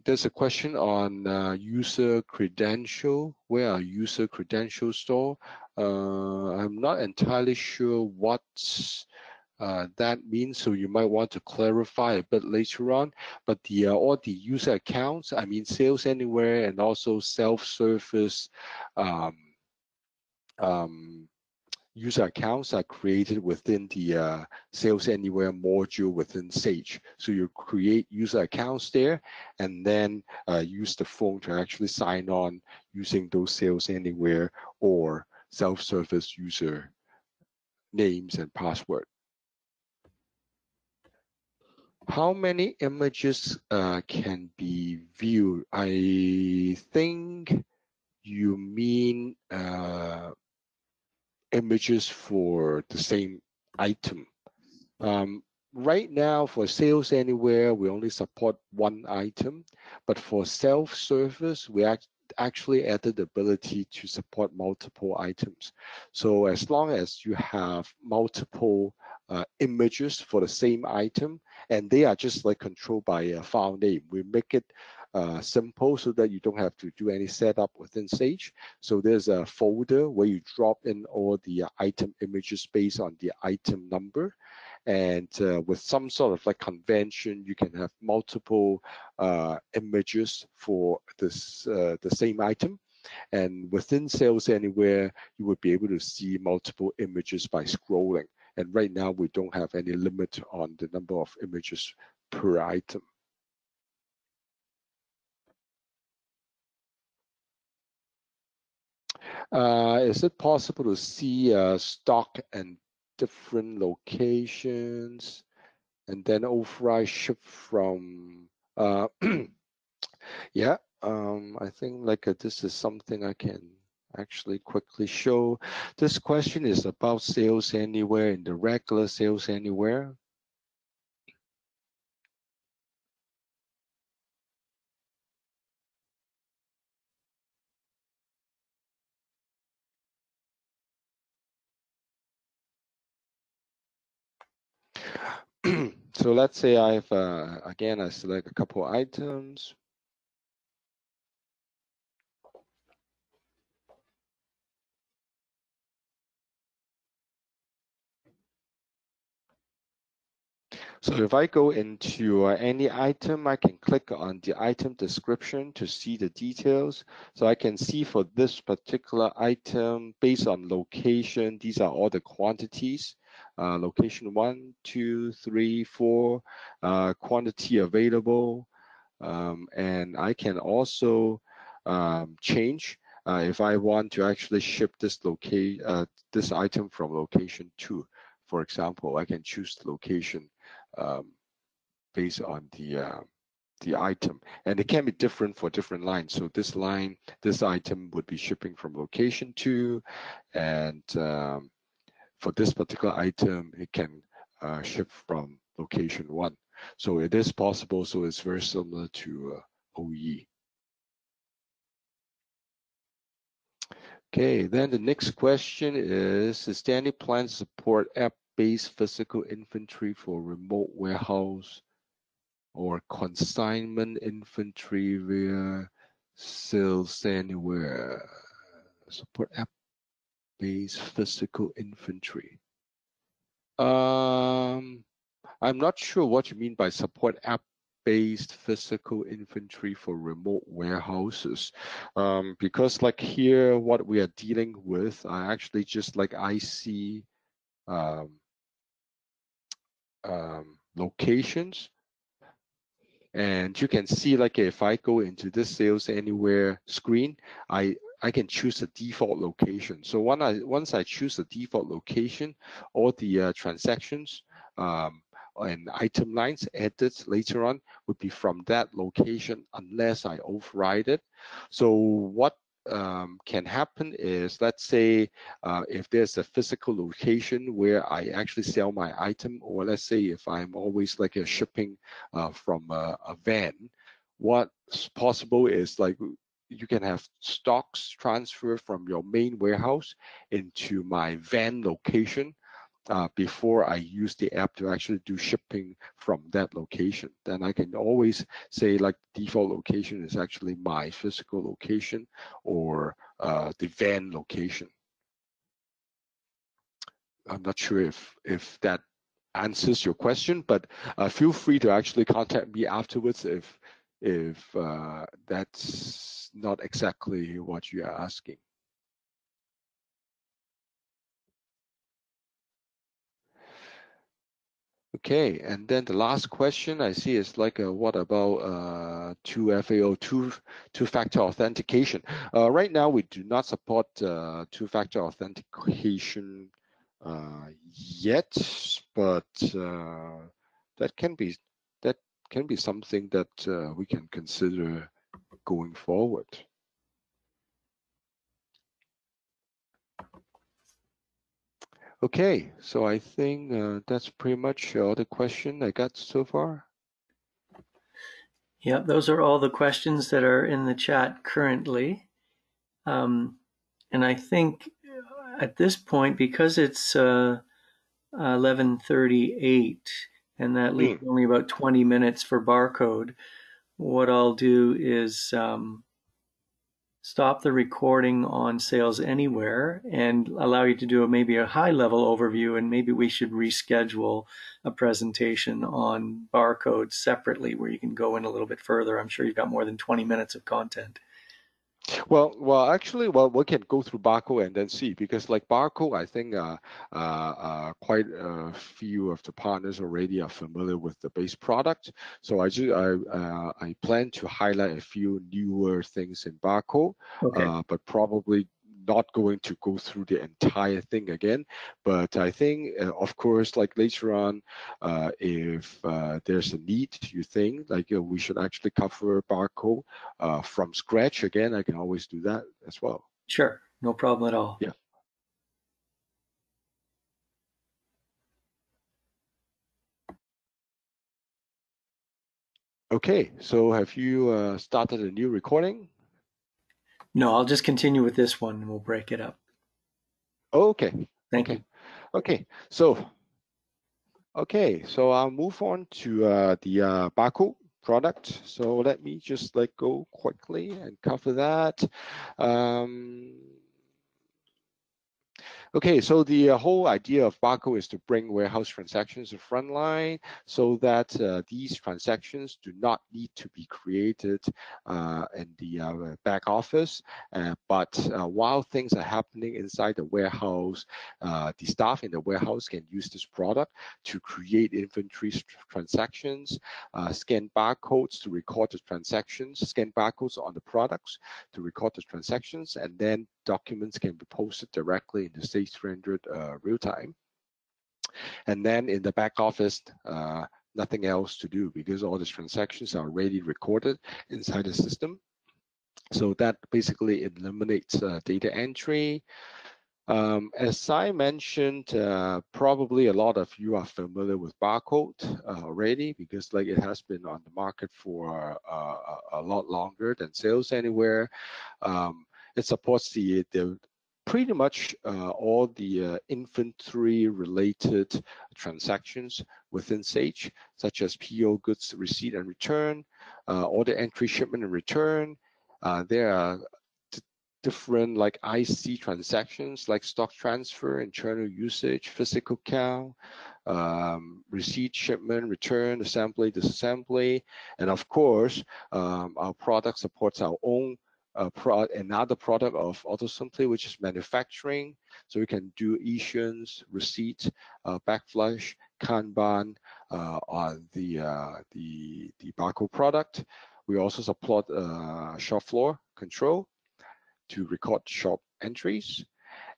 There's a question on user credential. Where are user credentials stored? I'm not entirely sure what that means, so you might want to clarify a bit later on. But all the user accounts, I mean Sales Anywhere and also self-service user accounts are created within the Sales Anywhere module within Sage. So you create user accounts there and then use the phone to actually sign on using those Sales Anywhere or self-service user names and password. How many images can be viewed? I think you mean images for the same item. Right now for Sales Anywhere, we only support one item, but for self-service, we actually added the ability to support multiple items. So as long as you have multiple images for the same item, and they are just like controlled by a file name, we make it simple so that you don't have to do any setup within Sage. So there's a folder where you drop in all the item images based on the item number. And with some sort of like convention, you can have multiple images for this the same item. And within Sales Anywhere, you would be able to see multiple images by scrolling. And right now, we don't have any limit on the number of images per item. Is it possible to see stock and different locations and then authorized ship from? Yeah, I think like this is something I can actually quickly show. This question is about Sales Anywhere in the regular Sales Anywhere. So let's say I've again I select a couple items. So if I go into any item, I can click on the item description to see the details. So I can see for this particular item, based on location, these are all the quantities. Location 1, 2, 3, 4, quantity available. And I can also change if I want to actually ship this item from location 2. For example, I can choose the location based on the item, and it can be different for different lines. So this item would be shipping from location 2, and for this particular item, it can ship from location 1. So it is possible. So it's very similar to OE. Okay, then the next question is there any plan to support app-based physical inventory for remote warehouse or consignment inventory via Sales Anywhere? Support app-based physical inventory. I'm not sure what you mean by support app-based physical inventory for remote warehouses, because like here, what we are dealing with are actually just like IC locations. And you can see, like, if I go into this Sales Anywhere screen, I can choose a default location. So once I choose the default location, all the transactions and item lines added later on would be from that location unless I override it. So what can happen is, let's say if there's a physical location where I actually sell my item, or let's say if I'm always like a shipping from a van, what's possible is like you can have stocks transfer from your main warehouse into my van location before I use the app to actually do shipping from that location. Then I can always say, like, default location is actually my physical location or the van location. I'm not sure if that answers your question, but feel free to actually contact me afterwards if that's not exactly what you are asking. Okay, and then the last question I see is like, what about 2FAO, two-factor authentication? Right now, we do not support two-factor authentication yet, but that can be something that we can consider going forward. Okay, so I think that's pretty much all the question I got so far. Yeah, those are all the questions that are in the chat currently. And I think at this point, because it's 11:38, and that leaves only about 20 minutes for barcode, what I'll do is stop the recording on Sales Anywhere and allow you to do maybe a high-level overview, and maybe we should reschedule a presentation on barcodes separately where you can go in a little bit further. I'm sure you've got more than 20 minutes of content. Well, actually, we can go through barcode and then see, because like barcode, I think quite a few of the partners already are familiar with the base product. So I plan to highlight a few newer things in barcode, Okay. but probably not going to go through the entire thing again. But I think, of course, like later on, if there's a need, you think like we should actually cover barcode from scratch again, I can always do that as well. Sure, no problem at all. Yeah. Okay, so have you started a new recording? No, I'll just continue with this one and we'll break it up. Okay. Thank you. Okay. So I'll move on to the barcode product. So let me just like go quickly and cover that. Okay, so the whole idea of barcode is to bring warehouse transactions to frontline so that these transactions do not need to be created in the back office. But while things are happening inside the warehouse, the staff in the warehouse can use this product to create inventory transactions, scan barcodes to record the transactions, scan barcodes on the products to record the transactions, and then documents can be posted directly in the Sage 300 real time. And then in the back office, nothing else to do because all the transactions are already recorded inside the system. So that basically eliminates data entry. As I mentioned, probably a lot of you are familiar with barcode already because like it has been on the market for a lot longer than Sales Anywhere. It supports the pretty much all the inventory related transactions within Sage, such as PO, goods receipt and return, order entry, shipment and return. There are different like IC transactions like stock transfer, internal usage, physical count, receipt, shipment, return, assembly, disassembly, and of course, our product supports our own another product of AutoSimply, which is manufacturing. So we can do Issuance, receipt, backflush, Kanban, on the barcode product. We also support shop floor control to record shop entries.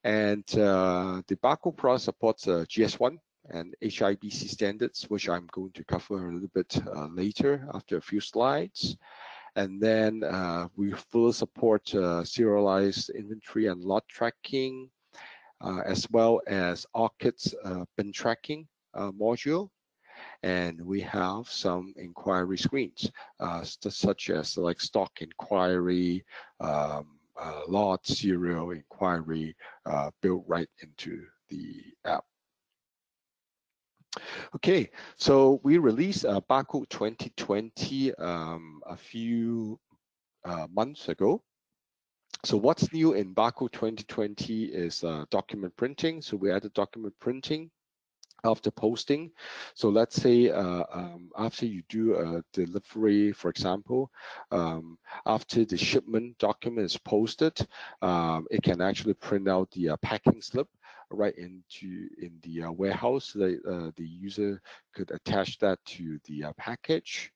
And the barcode product supports Gs1 and HIBC standards, which I'm going to cover a little bit later after a few slides. And then we fully support serialized inventory and lot tracking, as well as ORCID's bin tracking module. And we have some inquiry screens, such as like stock inquiry, lot serial inquiry, built right into the app. Okay, so we released Barcode 2020 a few months ago. So what's new in Barcode 2020 is document printing. So we added document printing after posting. So let's say after you do a delivery, for example, after the shipment document is posted, it can actually print out the packing slip right in the warehouse so that the user could attach that to the package.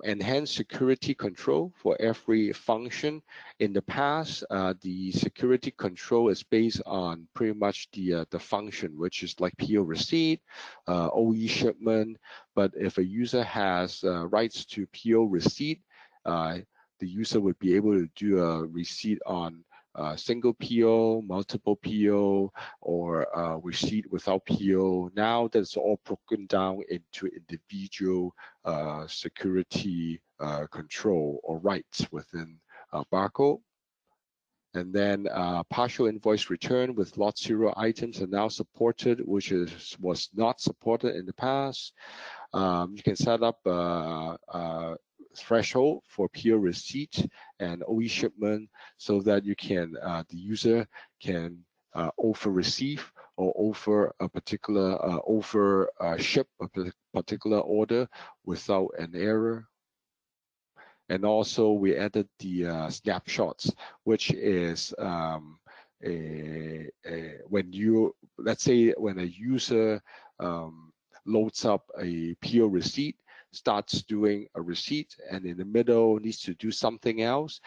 Enhanced security control for every function. In the past, the security control is based on pretty much the function, which is like PO receipt, OE shipment. But if a user has rights to PO receipt, the user would be able to do a receipt on single PO, multiple PO, or receipt without PO. Now that's all broken down into individual security control or rights within Barcode. And then partial invoice return with lot serial items are now supported, which was not supported in the past. You can set up threshold for PO receipt and OE shipment so that you can the user can over receive or over a particular ship a particular order without an error. And also we added the snapshots, which is when you, let's say when a user loads up a PO receipt, starts doing a receipt, and in the middle needs to do something else,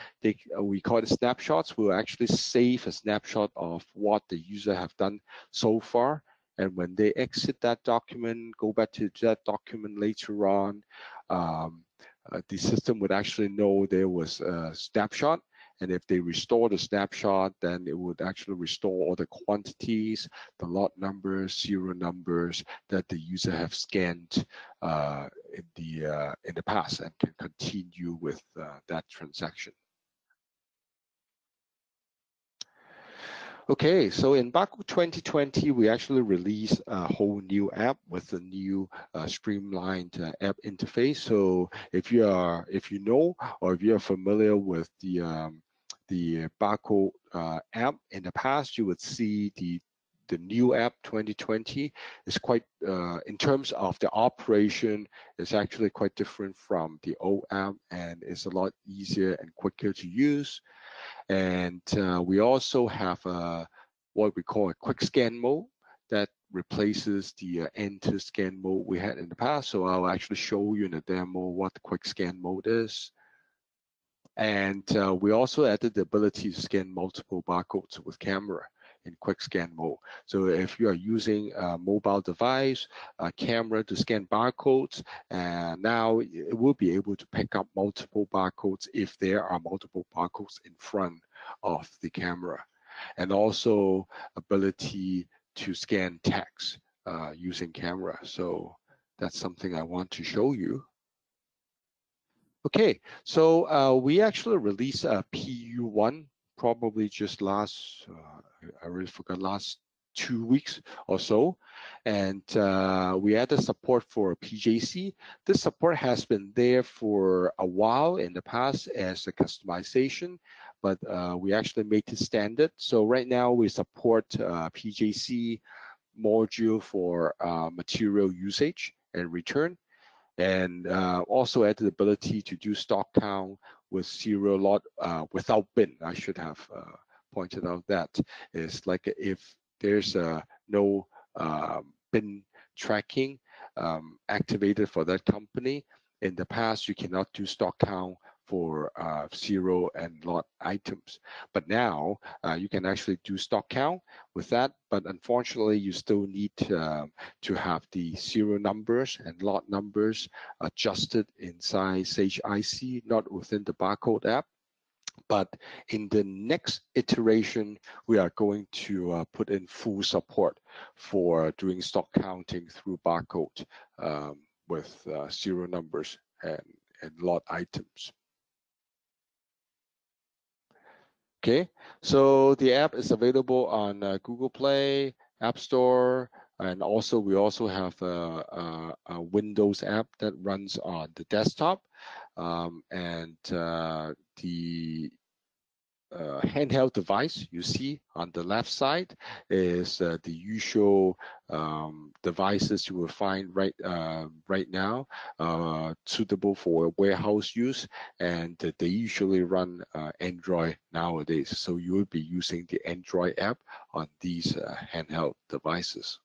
we call it snapshots. We'll actually save a snapshot of what the user have done so far. And when they exit that document, go back to that document later on, the system would actually know there was a snapshot. And if they restore the snapshot, then it would actually restore all the quantities, the lot numbers, serial numbers that the user have scanned in the past and can continue with that transaction. Okay, so in Barcode 2020, we actually released a whole new app with a new streamlined app interface. So if you know, or if you're familiar with the Barcode app in the past, you would see the new app 2020 is quite, in terms of the operation, it's actually quite different from the old app, and it's a lot easier and quicker to use. And we also have what we call a quick scan mode that replaces the enter scan mode we had in the past. So I'll actually show you in a demo what the quick scan mode is. And we also added the ability to scan multiple barcodes with camera in quick scan mode. So if you are using a mobile device, a camera to scan barcodes, and now it will be able to pick up multiple barcodes if there are multiple barcodes in front of the camera. And also ability to scan text using camera. So that's something I want to show you. Okay, so we actually released a PU1 probably just last, I really forgot, last 2 weeks or so. And we added support for PJC. This support has been there for a while in the past as a customization, but we actually made it standard. So right now we support PJC module for material usage and return. And also added the ability to do stock count with serial lot without bin. I should have pointed out that is like if there's no bin tracking activated for that company. In the past, you cannot do stock count for zero and lot items, but now you can actually do stock count with that. But unfortunately, you still need to have the serial numbers and lot numbers adjusted inside Sage IC, not within the barcode app. But in the next iteration, we are going to put in full support for doing stock counting through barcode with serial numbers and lot items. Okay, so the app is available on Google Play, App Store, and also we also have a Windows app that runs on the desktop, and the handheld device you see on the left side is the usual devices you will find right now, suitable for warehouse use, and they usually run Android nowadays. So you will be using the Android app on these handheld devices.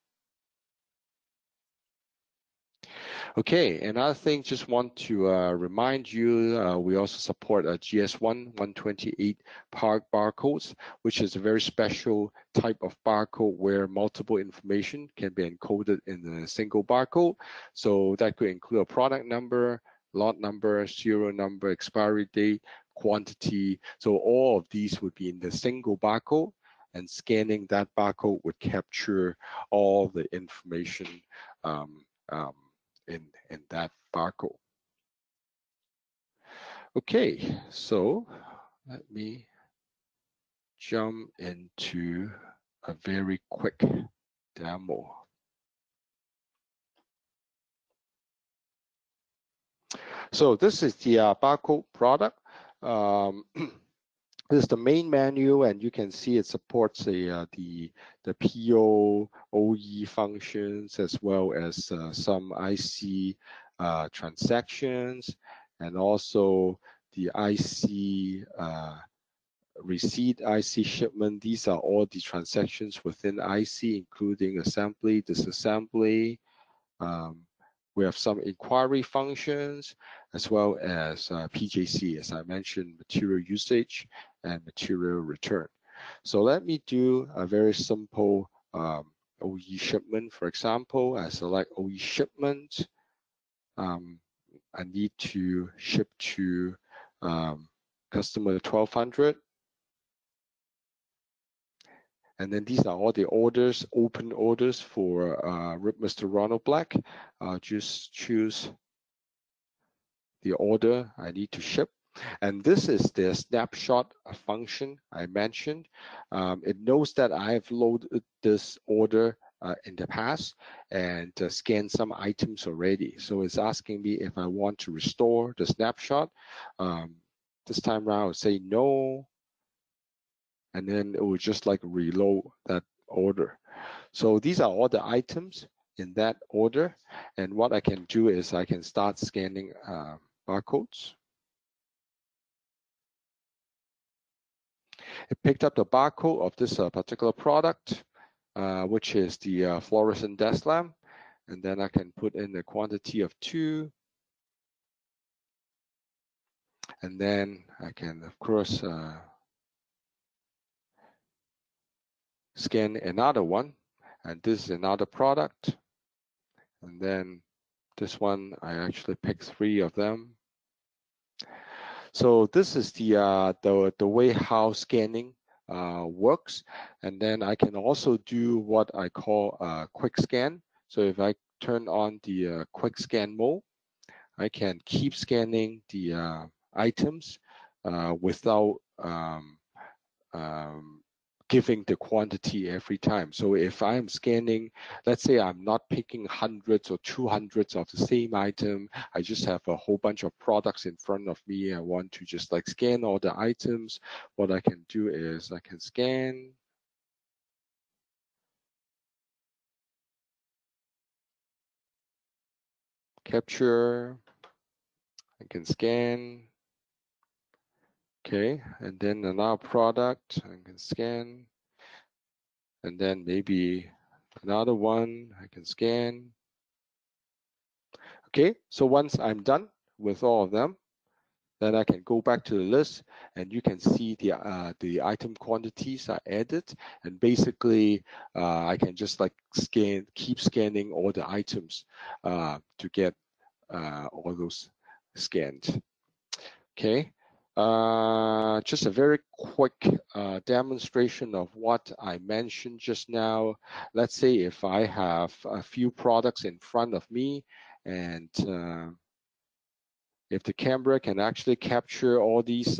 Okay, another thing, just want to remind you, we also support a Gs1 128 Park Barcodes, which is a very special type of barcode where multiple information can be encoded in a single barcode. So that could include a product number, lot number, serial number, expiry date, quantity. So all of these would be in the single barcode, and scanning that barcode would capture all the information in that barcode. Okay, so let me jump into a very quick demo. So this is the barcode product. This is the main menu, and you can see it supports the PO, OE functions, as well as some IC transactions, and also the IC receipt, IC shipment. These are all the transactions within IC, including assembly, disassembly. We have some inquiry functions, as well as PJC, as I mentioned, material usage and material return. So let me do a very simple OE shipment. For example, I select OE shipment. I need to ship to customer 1200. And then these are all the orders, open orders for Mr. Ronald Black. I'll just choose the order I need to ship. And this is the snapshot function I mentioned. It knows that I have loaded this order in the past and scanned some items already. So it's asking me if I want to restore the snapshot. This time around, I'll say no. And then it will just like reload that order. So these are all the items in that order. And what I can do is I can start scanning barcodes. It picked up the barcode of this particular product, which is the fluorescent desk lamp. And then I can put in a quantity of 2. And then I can, of course, scan another one, and this is another product. And then this one, I actually picked 3 of them. So this is the way how scanning works. And then I can also do what I call a quick scan. So if I turn on the quick scan mode, I can keep scanning the items without giving the quantity every time. So if I'm scanning, let's say I'm not picking hundreds or 200s of the same item, I just have a whole bunch of products in front of me. I want to just like scan all the items. What I can do is I can scan. Capture. I can scan. Okay, and then another product, I can scan. And then maybe another one, I can scan. Okay, so once I'm done with all of them, then I can go back to the list, and you can see the item quantities are added, and basically I can just like keep scanning all the items to get all those scanned. Okay, just a very quick demonstration of what I mentioned just now. Let's say if I have a few products in front of me, and if the camera can actually capture all these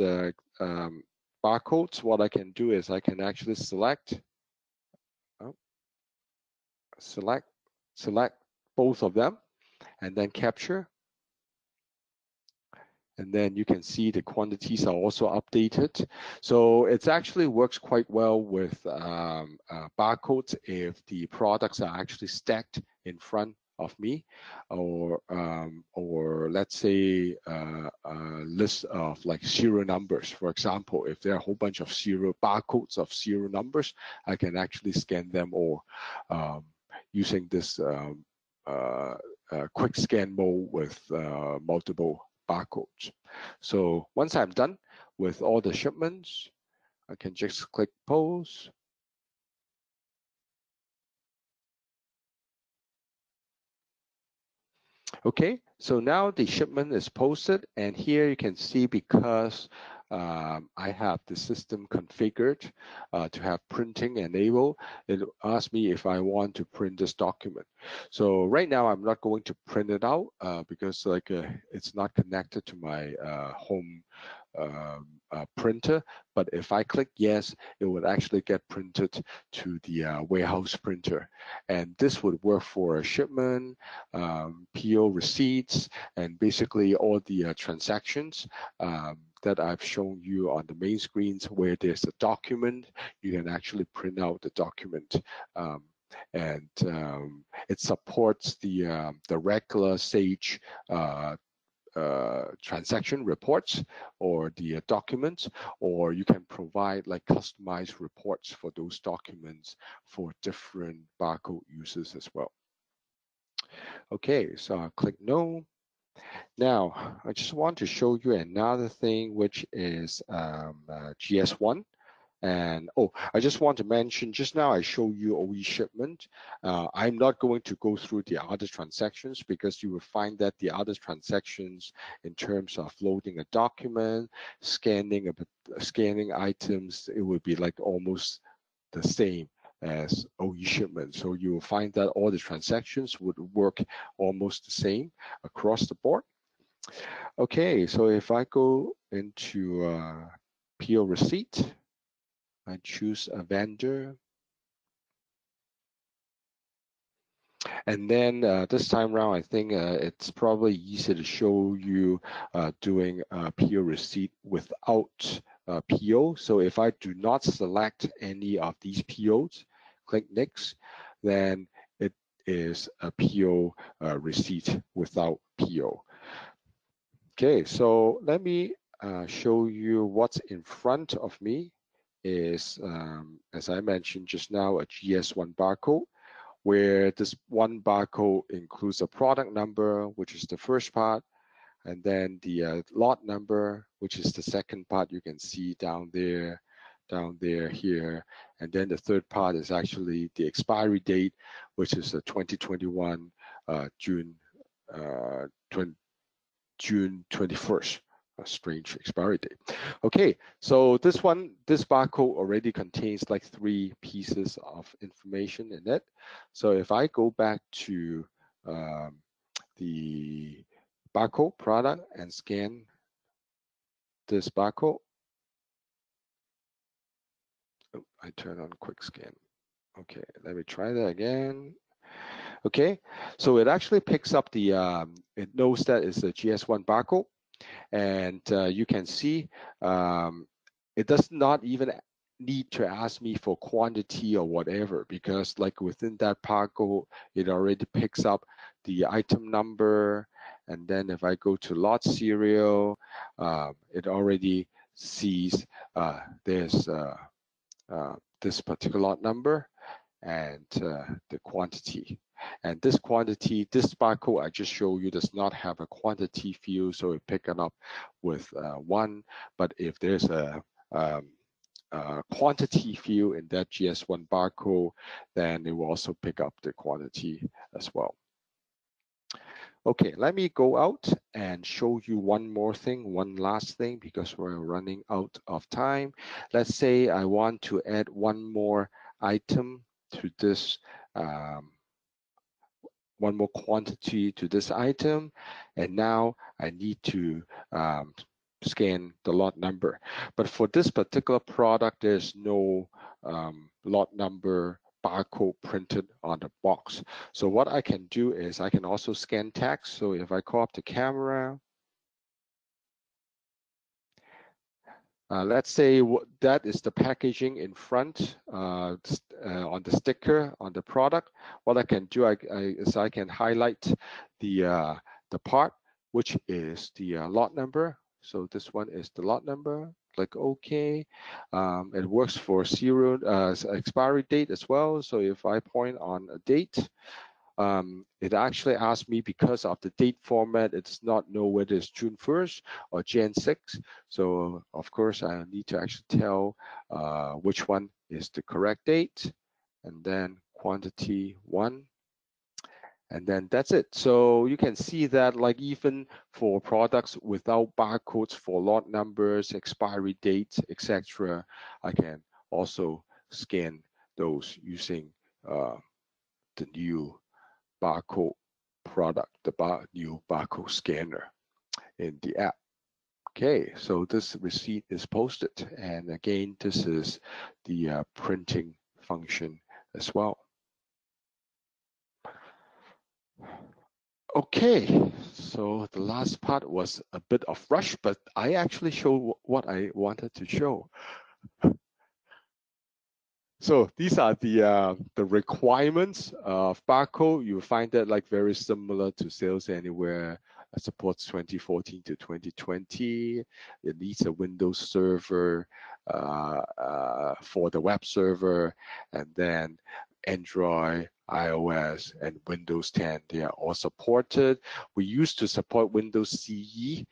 barcodes, what I can do is I can actually select both of them and then capture. And then you can see the quantities are also updated. So it actually works quite well with barcodes if the products are actually stacked in front of me, or let's say a list of like serial numbers. For example, if there are a whole bunch of serial barcodes of serial numbers, I can actually scan them all using this quick scan mode with multiple barcodes. So once I'm done with all the shipments, I can just click Pos. Okay, so now the shipment is posted, and here you can see because I have the system configured to have printing enabled, it asks me if I want to print this document. So right now I'm not going to print it out because like it's not connected to my home printer, but if I click yes, it would actually get printed to the warehouse printer, and this would work for a shipment, PO receipts, and basically all the transactions that I've shown you on the main screens. Where there's a document, you can actually print out the document. And it supports the regular Sage transaction reports or the documents, or you can provide like customized reports for those documents for different barcode users as well. Okay, so I'll click no. Now, I just want to show you another thing, which is GS1. And I just want to mention, just now I show you OE shipment. I'm not going to go through the other transactions because you will find that the other transactions in terms of loading a document, scanning items, it would be like almost the same as OE shipment. So you will find that all the transactions would work almost the same across the board. Okay, so if I go into PO receipt, I choose a vendor. And then this time around, I think it's probably easy to show you doing PO receipt without PO. So if I do not select any of these POs, click next, then it is a PO receipt without PO. Okay, so let me show you what's in front of me is, as I mentioned just now, a Gs1 barcode, where this one barcode includes a product number, which is the first part, and then the lot number, which is the second part you can see down there, here. And then the third part is actually the expiry date, which is the 2021 June 21st. A strange expiry date. Okay, so this barcode already contains like 3 pieces of information in it. So if I go back to the barcode product and scan this barcode, I turn on quick scan. Okay, let me try that again. Okay, so it actually picks up the, it knows that it's a GS1 barcode. And you can see it does not even need to ask me for quantity or whatever, because like within that barcode, it already picks up the item number. And then if I go to lot serial, it already sees there's this particular lot number and the quantity. And this quantity, this barcode I just showed you does not have a quantity field, so it pick it up with 1. But if there's a quantity field in that Gs1 barcode, then it will also pick up the quantity as well. Okay, let me go out and show you one more thing, one last thing, because we're running out of time. Let's say I want to add one more item to this, one more quantity to this item, and now I need to scan the lot number. But for this particular product, there's no lot number barcode printed on the box. So what I can do is I can also scan text. So if I call up the camera, let's say that is the packaging in front on the sticker on the product. What I can do is I can highlight the part, which is the lot number. So this one is the lot number. Click OK. It works for serial expiry date as well. So if I point on a date, it actually asks me, because of the date format, it does not know whether it's June 1st or Jan 6. So of course I need to actually tell which one is the correct date, and then quantity 1. And then that's it. So you can see that, like, even for products without barcodes for lot numbers, expiry dates, etc., I can also scan those using the new barcode product, the new barcode scanner in the app. Okay, so this receipt is posted, and again, this is the printing function as well. Okay, so the last part was a bit of rush, but I actually showed what I wanted to show. So these are the requirements of barcode. You find that like very similar to Sales Anywhere. It supports 2014 to 2020. It needs a Windows server for the web server, and then Android, iOS, and Windows 10. They are all supported. We used to support Windows CE.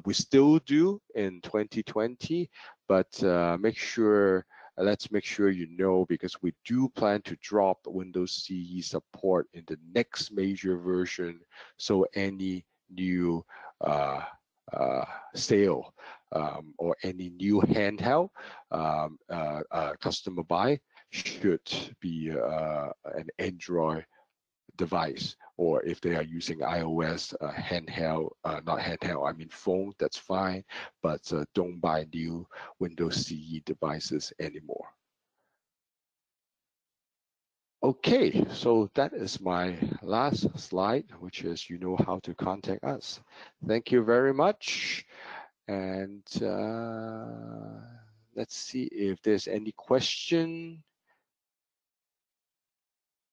We still do in 2020, but let's make sure you know, because we do plan to drop Windows CE support in the next major version. So any new sale or any new handheld customer buy should be an Android device, or if they are using iOS handheld, not handheld, I mean phone, that's fine, but don't buy new Windows CE devices anymore. Okay, so that is my last slide, which is how to contact us. Thank you very much. And let's see if there's any question.